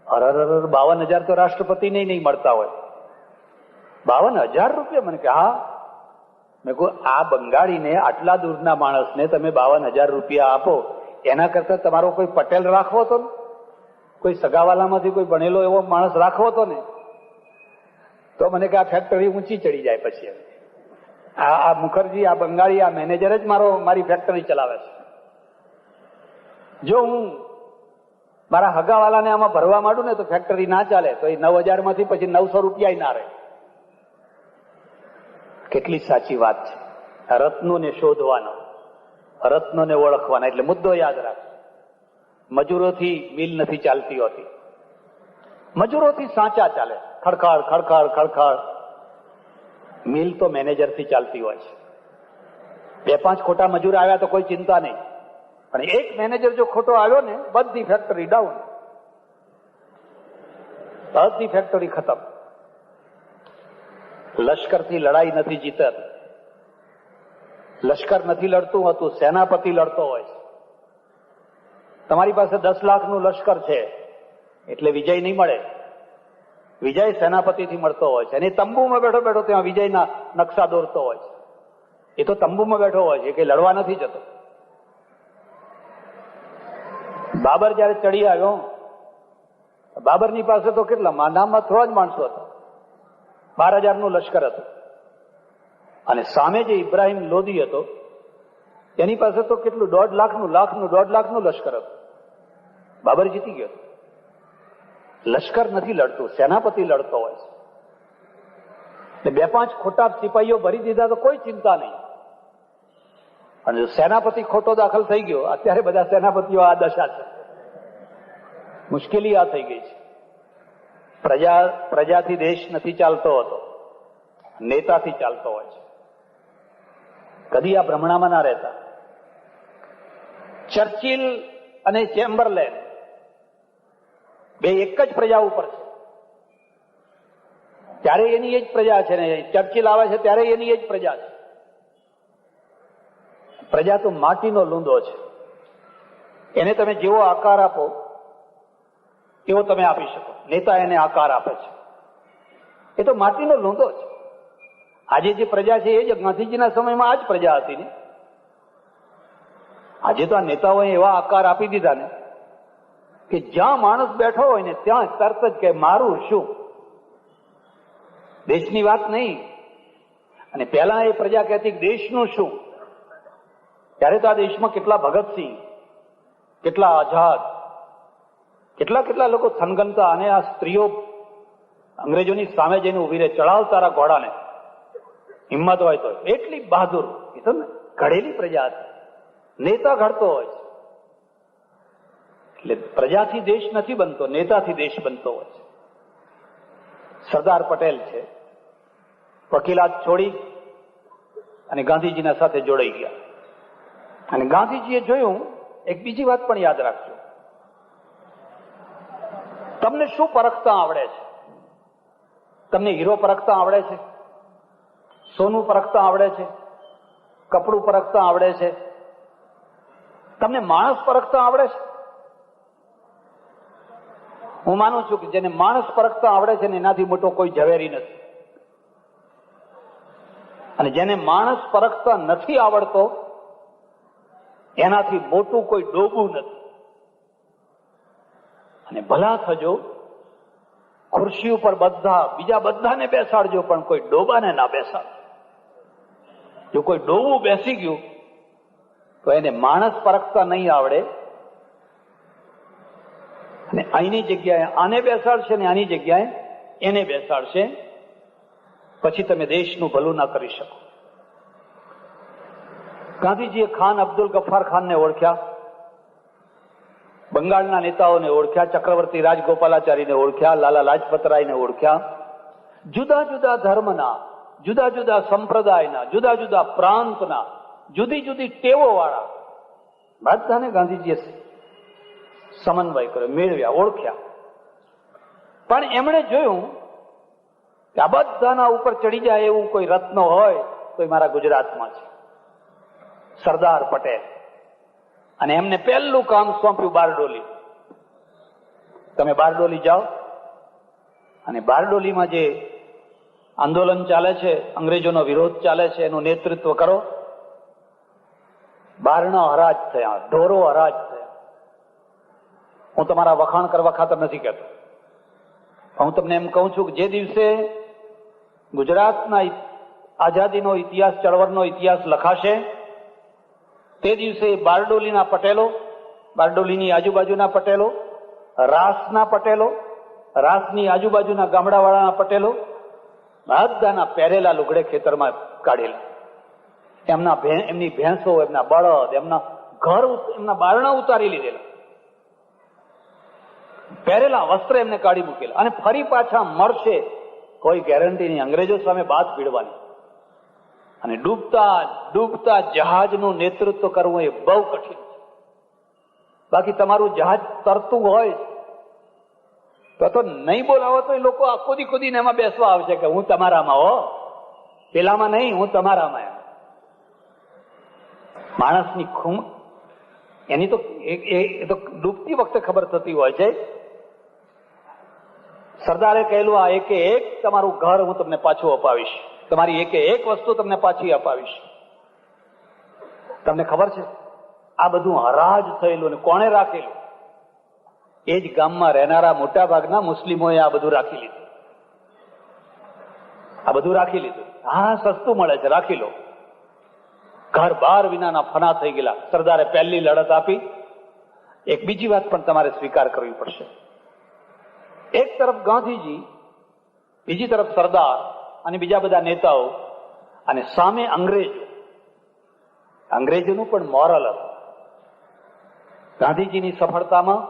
અરે 52,000 તો રાષ્ટ્રપતિને નહીં મળતા હોય. 52,000 રૂપિયા? મને કે હા. મેં કહું આ બંગાળીને, આટલા દૂરના માણસને તમે 52,000 રૂપિયા આપો, એના કરતા તમારો કોઈ પટેલ રાખવો હતો ને, કોઈ સગાવાલામાંથી કોઈ ભણેલો એવો માણસ રાખવો હતો ને, તો મને કે આ ફેક્ટરી ઊંચી ચડી જાય. પછી આ મુખર્જી, આ બંગાળી, આ મેનેજર જ મારી ફેક્ટરી ચલાવે છે. જો હું મારા હગાવાલાને આમાં ભરવા માંડું ને તો ફેક્ટરી ના ચાલે. તો એ 9,000 માંથી પછી 900 રૂપિયા ના રહે. કેટલી સાચી વાત છે. રત્નોને શોધવાનો, રત્નોને ઓળખવાના. એટલે મુદ્દો યાદ રાખ, મજૂરોથી મિલ નથી ચાલતી હોતી, મજૂરોથી સાચા ચાલે. ખડખડ ખડખડ ખડખડ. મિલ તો મેનેજરથી ચાલતી હોય છે. 2-5 ખોટા મજૂર આવ્યા તો કોઈ ચિંતા નહીં, પણ એક મેનેજર જો ખોટો આવ્યો ને, બધી ફેક્ટરી ડાઉન, બધી ફેક્ટરી ખતમ. લશ્કરથી લડાઈ નથી જીતત. લશ્કર નથી લડતું હતું, સેનાપતિ લડતો હોય છે. તમારી પાસે 10 લાખનું લશ્કર છે એટલે વિજય નહીં મળે. વિજય સેનાપતિથી મળતો હોય છે. અને તંબુમાં બેઠો બેઠો ત્યાં વિજયના નકશા દોરતો હોય છે. એ તો તંબુમાં બેઠો હોય છે, કે લડવા નથી જતો. બાબર જયારે ચડી આવ્યો, બાબરની પાસે તો કેટલા નામમાં થોડા જ માણસો હતા, 12,000નું લશ્કર હતું. અને સામે જે ઇબ્રાહિમ લોદી હતો, એની પાસે તો કેટલું 1.5 લાખનું લશ્કર હતું. બાબર જીતી ગયો. લશ્કર નથી લડતું, સેનાપતિ લડતો હોય છે. 2-5 ખોટા સિપાહીઓ ભરી દીધા તો કોઈ ચિંતા નહીં. અને જો સેનાપતિ ખોટો દાખલ થઈ ગયો, અત્યારે બધા સેનાપતિઓ આ દશા છે. મુશ્કેલી આ થઈ ગઈ છે. પ્રજાથી દેશ નથી ચાલતો હોતો, નેતાથી ચાલતો હોય છે. કદી આ ભ્રમણામાં ના રહેતા. ચર્ચિલ અને ચેમ્બરલેન બે એક જ પ્રજા ઉપર છે. ત્યારે એની એ જ પ્રજા છે ને ચર્ચિલ આવે છે ત્યારે એની એ જ પ્રજા છે. પ્રજા તો માટીનો લૂંદો છે. એને તમે જેવો આકાર આપો એવો તમે આપી શકો. નેતા એને આકાર આપે છે. એ તો માટીનો લૂંદો છે. આજે જે પ્રજા છે એ જ ગાંધીજીના સમયમાં આ જ પ્રજા હતી ને. આજે તો આ નેતાઓએ એવા આકાર આપી દીધા ને કે જ્યાં માણસ બેઠો હોય ને ત્યાં તરત જ કે મારું શું, દેશની વાત નહીં. અને પહેલા એ પ્રજા કહેતી દેશનું શું. ત્યારે તો આ દેશમાં કેટલા ભગતસિંહ, કેટલા આઝાદ, કેટલા લોકો થનગનતા. અને આ સ્ત્રીઓ અંગ્રેજોની સામે જઈને ઉભી રહે, ચડાવ તારા ઘોડાને, હિંમત હોય તો. એટલી બહાદુર, એ તો ઘડેલી પ્રજા હતી. નેતા ઘડતો હોય છે. એટલે પ્રજાથી દેશ નથી બનતો, નેતાથી દેશ બનતો હોય છે. સરદાર પટેલ છે, વકીલાત છોડી અને ગાંધીજીના સાથે જોડાઈ ગયા. અને ગાંધીજીએ જોયું, એક બીજી વાત પણ યાદ રાખજો, તમને શું પરખતા આવડે છે? તમને હીરો પરખતા આવડે છે? સોનું પરખતા આવડે છે? કપડું પરખતા આવડે છે? તમને માણસ પરખતા આવડે છે? હું માનું છું કે જેને માણસ પરખતા આવડે છે ને એનાથી મોટો કોઈ ઝવેરી નથી. અને જેને માણસ પરખતા નથી આવડતો એનાથી મોટું કોઈ ડોબું નથી. અને ભલા થજો, ખુરશી ઉપર બીજા બધાને બેસાડજો, પણ કોઈ ડોબાને ના બેસાડજો. જો કોઈ ડોબું બેસી ગયું તો એને માણસ પરખતા નહીં આવડે, અને અહીંની જગ્યાએ આને બેસાડશે ને આની જગ્યાએ એને બેસાડશે, પછી તમે દેશનું ભલું ના કરી શકો. ગાંધીજીએ ખાન અબ્દુલ ગફ્ફાર ખાનને ઓળખ્યા, બંગાળના નેતાઓને ઓળખ્યા, ચક્રવર્તી રાજગોપાલાચારીને ઓળખ્યા, લાલા લાજપત રાયને ઓળખ્યા. જુદા જુદા ધર્મના, જુદા જુદા સંપ્રદાયના, જુદા જુદા પ્રાંતના, જુદી જુદી ટેવો વાળા બધાને ગાંધીજીએ સમન્વય કર્યો, મેળવ્યા, ઓળખ્યા. પણ એમણે જોયું કે આ બધાના ઉપર ચડી જાય એવું કોઈ રત્ન હોય તો એ મારા ગુજરાતમાં છે, સરદાર પટેલ. અને એમને પહેલું કામ સોંપ્યું બારડોલી. તમે બારડોલી જાઓ અને બારડોલીમાં જે આંદોલન ચાલે છે, અંગ્રેજોનો વિરોધ ચાલે છે, એનું નેતૃત્વ કરો. બારણા હરાજ થયા, ઢોરો હરાજ થયા. હું તમારા વખાણ કરવા ખાતર નથી કહેતો, હું તમને એમ કહું છું કે જે દિવસે ગુજરાતના આઝાદીનો ઇતિહાસ, ચળવળનો ઇતિહાસ લખાશે, તે દિવસે બારડોલીના પટેલો, બારડોલીની આજુબાજુના પટેલો, રાસના પટેલો, રાસની આજુબાજુના ગામડાવાળાના પટેલો બધાના પહેરેલા લુગડે ખેતરમાં કાઢેલા. એમની ભેંસો, એમના બળદ, એમના ઘર, એમના બારણા ઉતારી લીધેલા, પહેરેલા વસ્ત્ર એમને કાઢી મૂકેલા. અને ફરી પાછા મળશે કોઈ ગેરંટી નહીં. અંગ્રેજો સામે બાથ ભીડવાની. અને ડૂબતા જહાજનું નેતૃત્વ કરવું એ બહુ કઠિન છે. બાકી તમારું જહાજ તરતું હોય તો નહીં બોલાવો તો એ લોકો આ કૂદીને એમાં બેસવા આવશે કે હું તમારામાં, હો પેલામાં નહીં, હું તમારામાં. એમ માણસની ખૂમ એની તો એ તો ડૂબતી વખતે ખબર થતી હોય છે. સરદારે કહેલું, આ એકે એક તમારું ઘર હું તમને પાછું અપાવીશ, તમારી એકે એક વસ્તુ તમને પાછી અપાવીશ. તમને ખબર છે આ બધું હરાજ થયેલું અને કોણે રાખેલું? એ જ ગામમાં રહેનારા મોટા ભાગના મુસ્લિમોએ આ બધું રાખી લીધું. આ બધું રાખી લીધું. હા, સસ્તું મળે છે, રાખી લો. ઘર બાર વિનાના ફના થઈ ગયેલા. સરદારે પહેલી લડત આપી. એક બીજી વાત પણ તમારે સ્વીકાર કરવી પડશે. એક તરફ ગાંધીજી, બીજી તરફ સરદાર અને બીજા બધા નેતાઓ, અને સામે અંગ્રેજો. અંગ્રેજોનું પણ મોરલ હતું. ગાંધીજીની સફળતામાં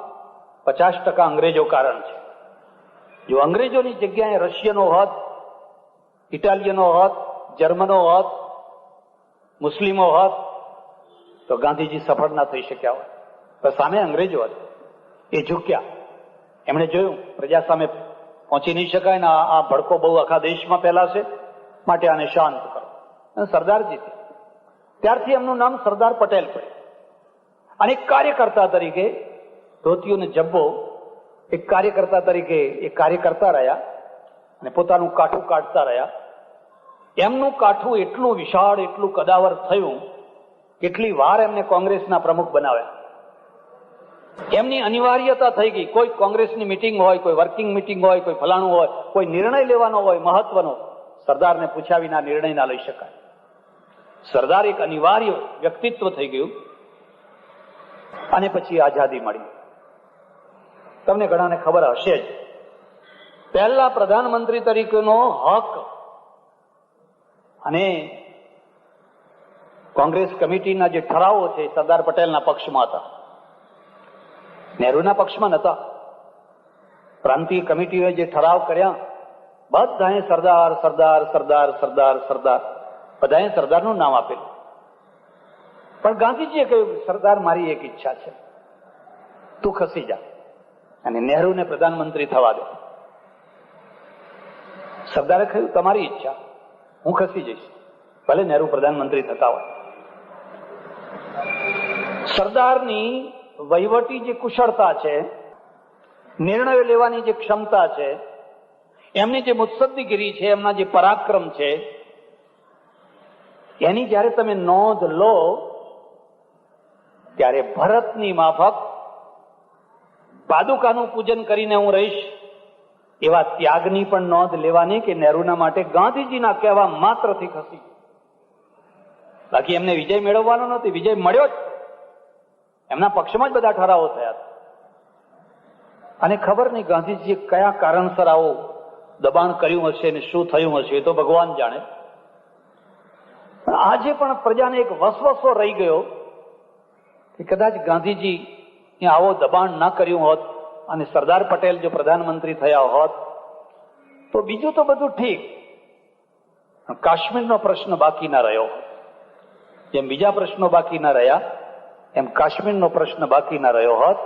50% અંગ્રેજો કારણ છે. જો અંગ્રેજોની જગ્યાએ રશિયનો હોત, ઇટાલિયનો હોત, જર્મનો હોત, મુસ્લિમો હોત તો ગાંધીજી સફળ ના થઈ શક્યા હોત. તો સામે અંગ્રેજો હતા, એ ઝૂક્યા. એમણે જોયું પ્રજા સામે પહોંચી નહીં શકાય ને આ ભડકો બહુ આખા દેશમાં ફેલાશે, માટે આને શાંત કરો. અને સરદાર જીત્યા. ત્યારથી એમનું નામ સરદાર પટેલ પડ્યું. અને એક કાર્યકર્તા તરીકે, ધોતીઓને જબ્બો, એક કાર્યકર્તા તરીકે એ કાર્ય કરતા રહ્યા અને પોતાનું કાઠું કાઢતા રહ્યા. એમનું કાઠું એટલું વિશાળ, એટલું કદાવર થયું, કેટલી વાર એમને કોંગ્રેસના પ્રમુખ બનાવ્યા. એમની અનિવાર્યતા થઈ ગઈ. કોઈ કોંગ્રેસની મિટિંગ હોય, કોઈ વર્કિંગ મિટિંગ હોય, કોઈ ફલાણું હોય, કોઈ નિર્ણય લેવાનો હોય મહત્વનો, સરદારને પૂછ્યા વિના નિર્ણય ના લઈ શકાય. સરદાર એક અનિવાર્ય વ્યક્તિત્વ થઈ ગયું. અને પછી આઝાદી મળી. તમને ઘણાને ખબર હશે જ, પહેલા પ્રધાનમંત્રી તરીકેનો હક અને કોંગ્રેસ કમિટીના જે ઠરાવો છે સરદાર પટેલના પક્ષમાં હતા, નહેરુના પક્ષમાં નહોતા. પ્રાંતીય કમિટીએ જે ઠરાવ કર્યા, બધાએ સરદાર સરદાર સરદાર સરદાર સરદાર, બધાએ સરદારનું નામ આપેલું. પણ ગાંધીજીએ કહ્યું, સરદાર મારી એક ઈચ્છા છે, તું ખસી જા અને નહેરુને પ્રધાનમંત્રી થવા દે. સરદારે કહ્યું, તમારી ઈચ્છા, હું ખસી જઈશ, ભલે નહેરુ પ્રધાનમંત્રી થતા હોય. સરદારની વહીવટી જે કુશળતા છે, નિર્ણયો લેવાની જે ક્ષમતા છે, એમની જે મુત્સદ્દીગીરી છે, એમના જે પરાક્રમ છે, એની જયારે તમે નોંધ લો ત્યારે ભરતની માફક પાદુકાનું પૂજન કરીને હું રહીશ એવા ત્યાગની પણ નોંધ લેવાની કે નહેરુના માટે ગાંધીજીના કહેવા માત્રથી ખસી. બાકી એમને વિજય મેળવવાનો નથી, વિજય મળ્યો જ, એમના પક્ષમાં જ બધા ઠરાવો થયા. અને ખબર નહીં ગાંધીજીએ કયા કારણસર આવો દબાણ કર્યું હશે ને શું થયું હશે, એ તો ભગવાન જાણે. આજે પણ પ્રજાને એક વસવસો રહી ગયો કે કદાચ ગાંધીજી આવો દબાણ ના કર્યું હોત અને સરદાર પટેલ જો પ્રધાનમંત્રી થયા હોત તો બીજું તો બધું ઠીક, કાશ્મીરનો પ્રશ્ન બાકી ના રહ્યો. જેમ બીજા પ્રશ્નો બાકી ના રહ્યા એમ કાશ્મીરનો પ્રશ્ન બાકી ના રહ્યો હોત.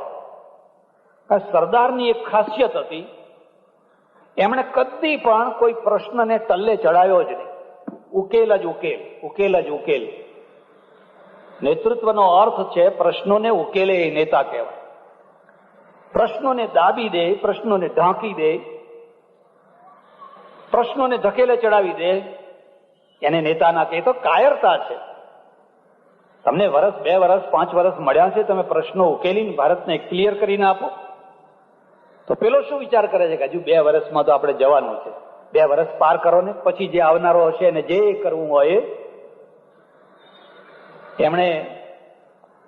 સરદારની એક ખાસિયત હતી, એમણે કદી પણ કોઈ પ્રશ્નને ટલ્લે ચડાવ્યો જ નહીં. ઉકેલ જ ઉકેલ, ઉકેલ જ ઉકેલ. નેતૃત્વનો અર્થ છે પ્રશ્નોને ઉકેલે એ નેતા કહેવાય. પ્રશ્નોને દાબી દે, પ્રશ્નોને ઢાંકી દે, પ્રશ્નોને ધકેલે ચડાવી દે, એને નેતા ના કહે. તો કાયરતા છે. તમને વર્ષ, 2 વર્ષ, 5 વર્ષ મળ્યા છે, તમે પ્રશ્નો ઉકેલીને ભારતને ક્લિયર કરીને આપો, તો પેલો શું વિચાર કરે છે કે હજુ 2 વર્ષમાં તો આપણે જવાનું છે, 2 વર્ષ પાર કરો ને પછી જે આવનારો હશે એને જે કરવું હોય. એમણે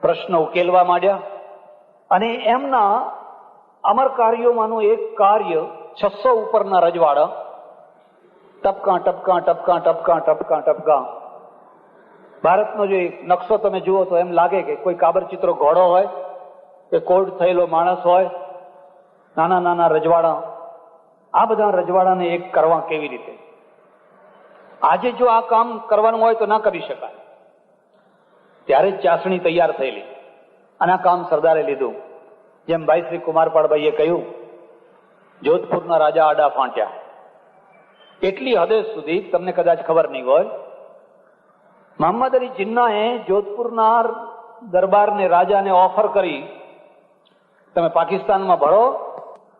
પ્રશ્ન ઉકેલવા માંડ્યા અને એમના અમર કાર્યોમાંનું એક કાર્ય 600 ઉપરના રજવાડા, ટપકા ટપકા ટપકા ટપકા ટપકા ટપકા. ભારતનો જે નકશો તમે જુઓ તો એમ લાગે કે કોઈ કાબરચિત્રો ઘોડો હોય કે કોડ થયેલો માણસ હોય. નાના નાના રજવાડા, આ બધા રજવાડાને એક કરવા કેવી રીતે? આજે જો આ કામ કરવાનું હોય તો ના કરી શકાય. ત્યારે જ ચાસણી તૈયાર થયેલી અને આ કામ સરદારે લીધું. જેમ ભાઈ શ્રી કુમારપાળભાઈએ કહ્યું, જોધપુરના રાજા આડા ફાંટ્યા. એટલી હદે સુધી તમને કદાચ ખબર નહીં હોય, મોહમ્મદ અલી જિન્નાએ જોધપુરના દરબારને, રાજાને ઓફર કરી, તમે પાકિસ્તાનમાં ભળો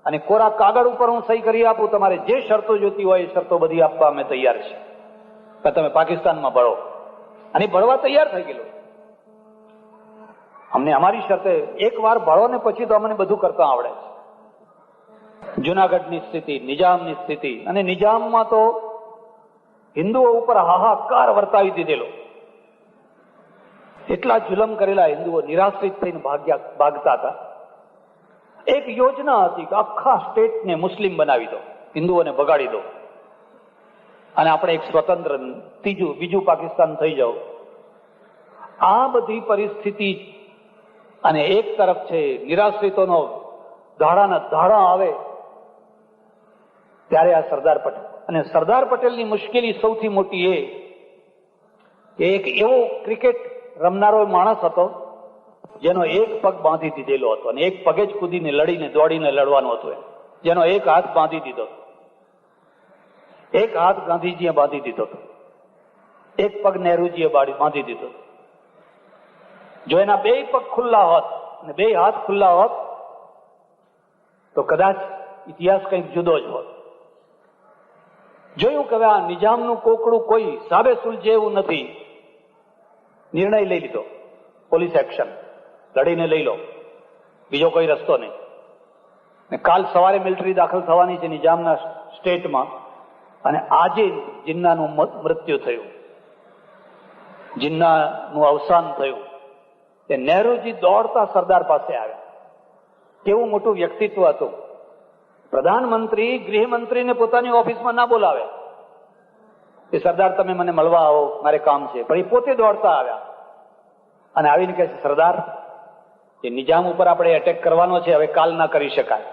અને કોરા કાગળ ઉપર હું સહી કરી આપું, તમારે જે શરતો જોતી હોય એ શરતો બધી આપવા અમે તૈયાર છે, તમે પાકિસ્તાનમાં ભળો. અને ભળવા તૈયાર થઈ ગયેલો. અમને અમારી શરતે એક વાર ભળો ને પછી તો અમને બધું કરતા આવડે છે. જુનાગઢની સ્થિતિ, નિજામની સ્થિતિ, અને નિજામમાં તો હિન્દુઓ ઉપર હાહાકાર વર્તાવી દીધેલો. એટલા જુલમ કરેલા હિન્દુઓ નિરાશ્રિત થઈને ભાગતા હતા. એક યોજના હતી કે આખા સ્ટેટને મુસ્લિમ બનાવી દો, હિન્દુઓને બગાડી દો અને આપણે એક સ્વતંત્ર બીજું પાકિસ્તાન થઈ જાવ. આ બધી પરિસ્થિતિ અને એક તરફ છે નિરાશ્રિતોનો ધાડાના ધાડા આવે ત્યારે આ સરદાર પટેલ. અને સરદાર પટેલની મુશ્કેલી સૌથી મોટી એ કે એક એવો ક્રિકેટ રમનારો માણસ હતો જેનો એક પગ બાંધી દીધેલો હતો અને એક પગે જ કૂદીને લડીને દોડીને લડવાનું હતું. જેનો એક હાથ બાંધી દીધો, એક હાથ ગાંધીજીએ બાંધી દીધો હતો, એક પગ નહેરુજીએ બાંધી દીધો. જો એના 2 પગ ખુલ્લા હોત અને 2 હાથ ખુલ્લા હોત તો કદાચ ઇતિહાસ કંઈક જુદો જ હોત. જોયું કે આ નિજામનું કોકડું કોઈ સાબે સુલઝે એવું નથી. નિર્ણય લઈ લીધો, પોલીસ એક્શન, લડીને લઈ લો, બીજો કોઈ રસ્તો નહીં. કાલ સવારે મિલિટરી દાખલ થવાની છે નિજામના સ્ટેટમાં અને આજે જિન્નાનું મૃત્યુ થયું, જિન્નાનું અવસાન થયું. તે નહેરુજી દોડતા સરદાર પાસે આવ્યા. કેવું મોટું વ્યક્તિત્વ હતું. પ્રધાનમંત્રી ગૃહમંત્રીને પોતાની ઓફિસમાં ના બોલાવે કે સરદાર તમે મને મળવા આવો, મારે કામ છે, પણ એ પોતે દોડતા આવ્યા અને આવીને કહે છે સરદાર એ નિજામ ઉપર આપણે એટેક કરવાનો છે, હવે કાલ ના કરી શકાય,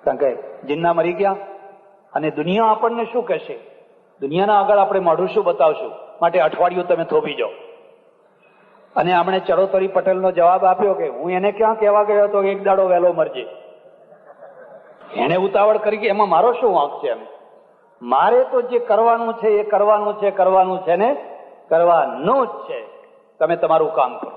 કારણ કે જિન્ના મરી ગયા અને દુનિયા આપણને શું કહેશે, દુનિયાના આગળ આપણે મોઢું શું બતાવશું, માટે અઠવાડિયું તમે થોભી જાઓ. અને આમણે ચરોતરી પટેલનો જવાબ આપ્યો કે હું એને ક્યાં કહેવા ગયો હતો એક દાડો વહેલો મરજે. એને ઉતાવળ કરી કે એમાં મારો શું વાંક છે? એમ મારે તો જે કરવાનું છે એ કરવાનું છે ને કરવાનું જ છે. તમે તમારું કામ કરો.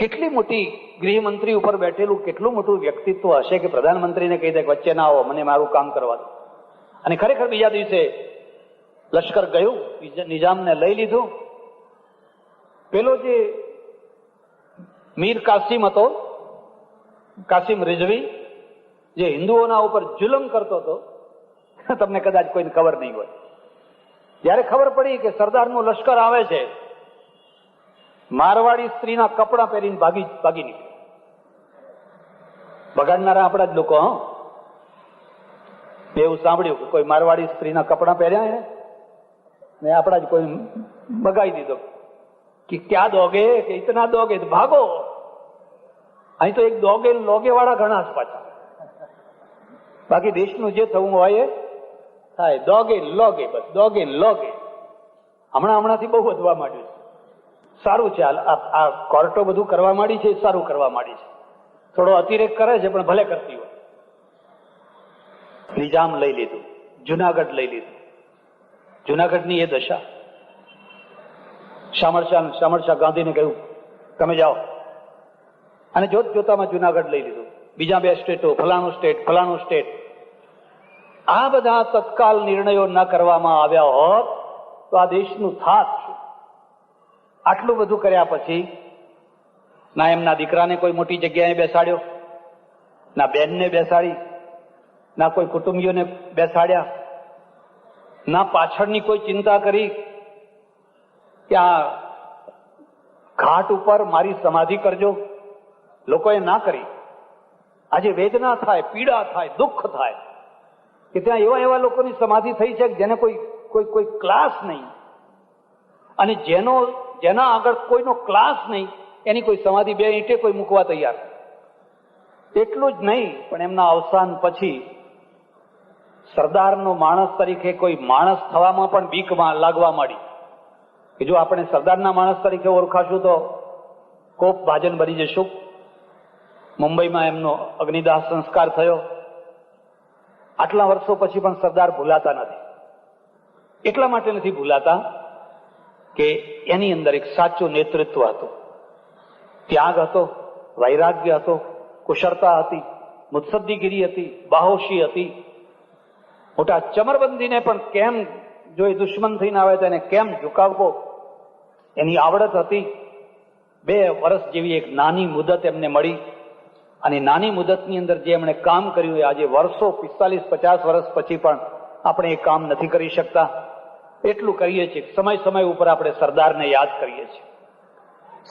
કેટલી મોટી ગૃહમંત્રી ઉપર બેઠેલું કેટલું મોટું વ્યક્તિત્વ હશે કે પ્રધાનમંત્રીને કહી દે વચ્ચે ના આવો, મને મારું કામ કરવા દો. અને ખરેખર બીજા દિવસે લશ્કર ગયું, નિઝામને લઈ લીધું. પેલો જે મીર કાસિમ હતો, કાસિમ રિઝવી, જે હિન્દુઓના ઉપર જુલમ કરતો હતો, તમને કદાચ કોઈને ખબર નહીં હોય. જયારે ખબર પડી કે સરદારનું લશ્કર આવે છે, મારવાડી સ્ત્રીના કપડા પહેરીને ભાગી નીકળ્યા. બગાડનારા આપણા જ લોકો. એવું સાંભળ્યું કે કોઈ મારવાડી સ્ત્રીના કપડા પહેર્યા ને આપણા જ કોઈ બગાડી દીધો કે ક્યાં દોગે કે ઇતના દોગે તો ભાગો. અહીં તો એક દોગે લોગે વાળા ઘણા જ પાછા. બાકી દેશનું જે થવું હોય એ થાય. દોગે લોગે, બસ દોગે લોગે. હમણાંથી બહુ વધવા માંડ્યું છે. સારું છે, આ કોર્ટો બધું કરવા માંડી છે, સારું કરવા માંડી છે. થોડો અતિરેક કરે છે પણ ભલે કરતી હોય. નિજામ લઈ લીધું, જુનાગઢ લઈ લીધું. જુનાગઢની એ દશા. શામળશાહ ગાંધીને કહ્યું તમે જાઓ, અને જોતામાં જુનાગઢ લઈ લીધું. બીજા 2 સ્ટેટો, ફલાણું સ્ટેટ. આ બધા તત્કાલ નિર્ણયો ન કરવામાં આવ્યા હોત તો આ દેશનું થાત શું? આટલું બધું કર્યા પછી ના એમના દીકરાને કોઈ મોટી જગ્યાએ બેસાડ્યો, ના બેનને બેસાડી, ના કોઈ કુટુંબીઓને બેસાડ્યા, ના પાછળની કોઈ ચિંતા કરી કે આ ઘાટ ઉપર મારી સમાધિ કરજો. લોકોએ ના કરી. આજે વેદના થાય, પીડા થાય, દુઃખ થાય કે ત્યાં એવા લોકોની સમાધિ થઈ છે જેને કોઈ ક્લાસ નહીં, અને જેના આગળ કોઈનો ક્લાસ નહીં એની કોઈ સમાધિ 2 ઈંટે કોઈ મૂકવા તૈયાર. એટલું જ નહીં, પણ એમના અવસાન પછી સરદારનો માણસ તરીકે કોઈ માણસ થવામાં પણ બીક લાગવા માંડી કે જો આપણે સરદારના માણસ તરીકે ઓળખાશું તો કોપ ભાજન બની જશું. મુંબઈમાં એમનો અગ્નિદાહ સંસ્કાર થયો. આટલા વર્ષો પછી પણ સરદાર ભૂલાતા નથી. એટલા માટે નથી ભૂલાતા કે એની અંદર એક સાચું નેતૃત્વ હતું, ત્યાગ હતો, વૈરાગ્ય હતો, કુશળતા હતી, મુત્સદ્દીગીરી હતી, બાહોશી હતી. મોટા ચમરબંધીને પણ કેમ, જો એ દુશ્મન થઈને આવે તો એને કેમ ઝુકાવવો, એની આવડત હતી. 2 વર્ષ જેવી એક નાની મુદત એમને મળી, અને નાની મુદતની અંદર જે એમણે કામ કર્યું એ આજે વર્ષો 45-50 વર્ષ પછી પણ આપણે એ કામ નથી કરી શકતા. એટલું કરીએ છીએ, સમય ઉપર આપણે સરદારને યાદ કરીએ છીએ.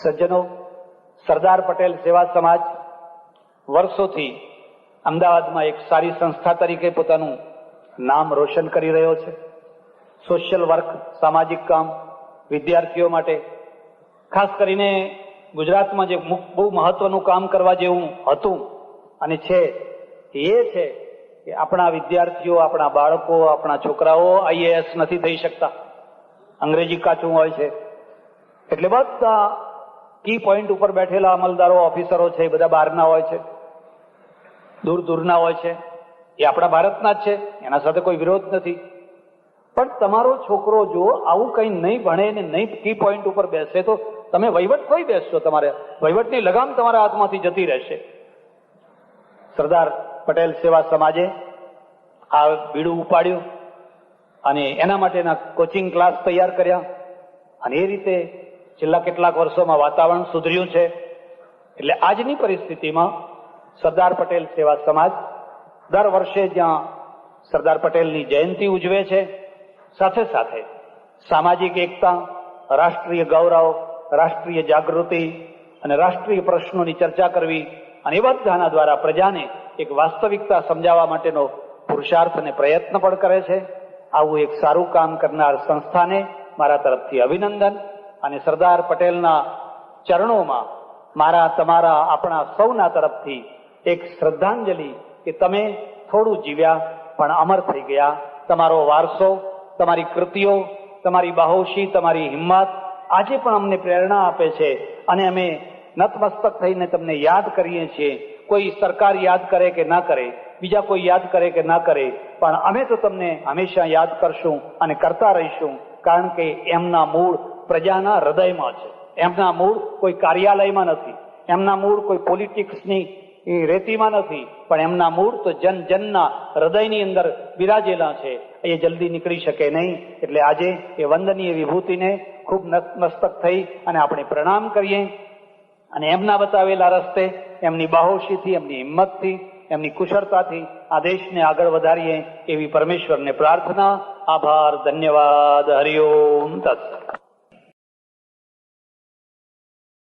સજ્જનો, સરદાર પટેલ સેવા સમાજ વર્ષોથી અમદાવાદમાં એક સારી સંસ્થા તરીકે પોતાનું નામ રોશન કરી રહ્યો છે. સોશિયલ વર્ક, સામાજિક કામ, વિદ્યાર્થીઓ માટે, ખાસ કરીને ગુજરાતમાં જે બહુ મહત્વનું કામ કરવા જેવું હતું અને છે એ છે કે આપણા વિદ્યાર્થીઓ, આપણા બાળકો, આપણા છોકરાઓ IAS નથી થઈ શકતા. અંગ્રેજી કાચું હોય છે એટલે બધા કી પોઈન્ટ ઉપર બેઠેલા અમલદારો, ઓફિસરો છે એ બધા બહારના હોય છે, દૂરના હોય છે. એ આપણા ભારતના જ છે, એના સાથે કોઈ વિરોધ નથી. પણ તમારો છોકરો જો આવું કંઈ નહીં ભણે ને નહીં કી પોઈન્ટ ઉપર બેસે તો તમે વહીવટ કોઈ બેસશો? તમારે વહીવટની લગામ તમારા હાથમાંથી જતી રહેશે. સરદાર પટેલ સેવા સમાજે આ બીડું ઉપાડ્યું અને એના માટેના કોચિંગ ક્લાસ તૈયાર કર્યા, અને એ રીતે છેલ્લા કેટલાક વર્ષોમાં વાતાવરણ સુધર્યું છે. એટલે આજની પરિસ્થિતિમાં સરદાર પટેલ સેવા સમાજ દર વર્ષે જ્યાં સરદાર પટેલની જયંતિ ઉજવે છે, સાથે સાથે સામાજિક એકતા, રાષ્ટ્રીય ગૌરવ, રાષ્ટ્રીય જાગૃતિ અને રાષ્ટ્રીય પ્રશ્નોની ચર્ચા કરવી, અને એ બધાના દ્વારા પ્રજાને એક વાસ્તવિકતા સમજાવવા માટેનો પુરુષાર્થ અને પ્રયત્ન પણ કરે છે. આવું એક સારું કામ કરનાર સંસ્થાને મારા તરફથી અભિનંદન, અને સરદાર પટેલના ચરણોમાં મારા, તમારા, આપણા સૌના તરફથી એક શ્રદ્ધાંજલિ કે તમે થોડું જીવ્યા પણ અમર થઈ ગયા. તમારો વારસો, તમારી કૃતિઓ, તમારી બાહોશી, તમારી હિંમત આજે પણ અમને પ્રેરણા આપે છે અને અમે નતમસ્તક થઈને તમને યાદ કરીએ છીએ. કોઈ સરકાર યાદ કરે કે ના કરે, બીજા કોઈ યાદ કરે કે ના કરે, પણ અમે તો તમને હંમેશા યાદ કરશું અને કરતા રહીશું, કારણ કે એમના મૂળ પ્રજાના હૃદયમાં છે. એમના મૂળ કોઈ કાર્યાલયમાં નથી, એમના મૂળ કોઈ પોલિટિક્સની રેતીમાં નથી, પણ એમના મૂળ તો જન જનના હૃદયની અંદર બિરાજેલા છે. એ જલ્દી નીકળી શકે નહીં. એટલે આજે એ વંદનીય વિભૂતિને ખૂબ નતમસ્તક થઈ અને આપણે પ્રણામ કરીએ અને એમના બતાવેલા રસ્તે, એમની બાહોશીથી, એમની હિંમતથી, એમની કુશળતાથી આ દેશને આગળ વધારીએ એવી પરમેશ્વરને પ્રાર્થના. આભાર. ધન્યવાદ. હરિઓમ તત્સત.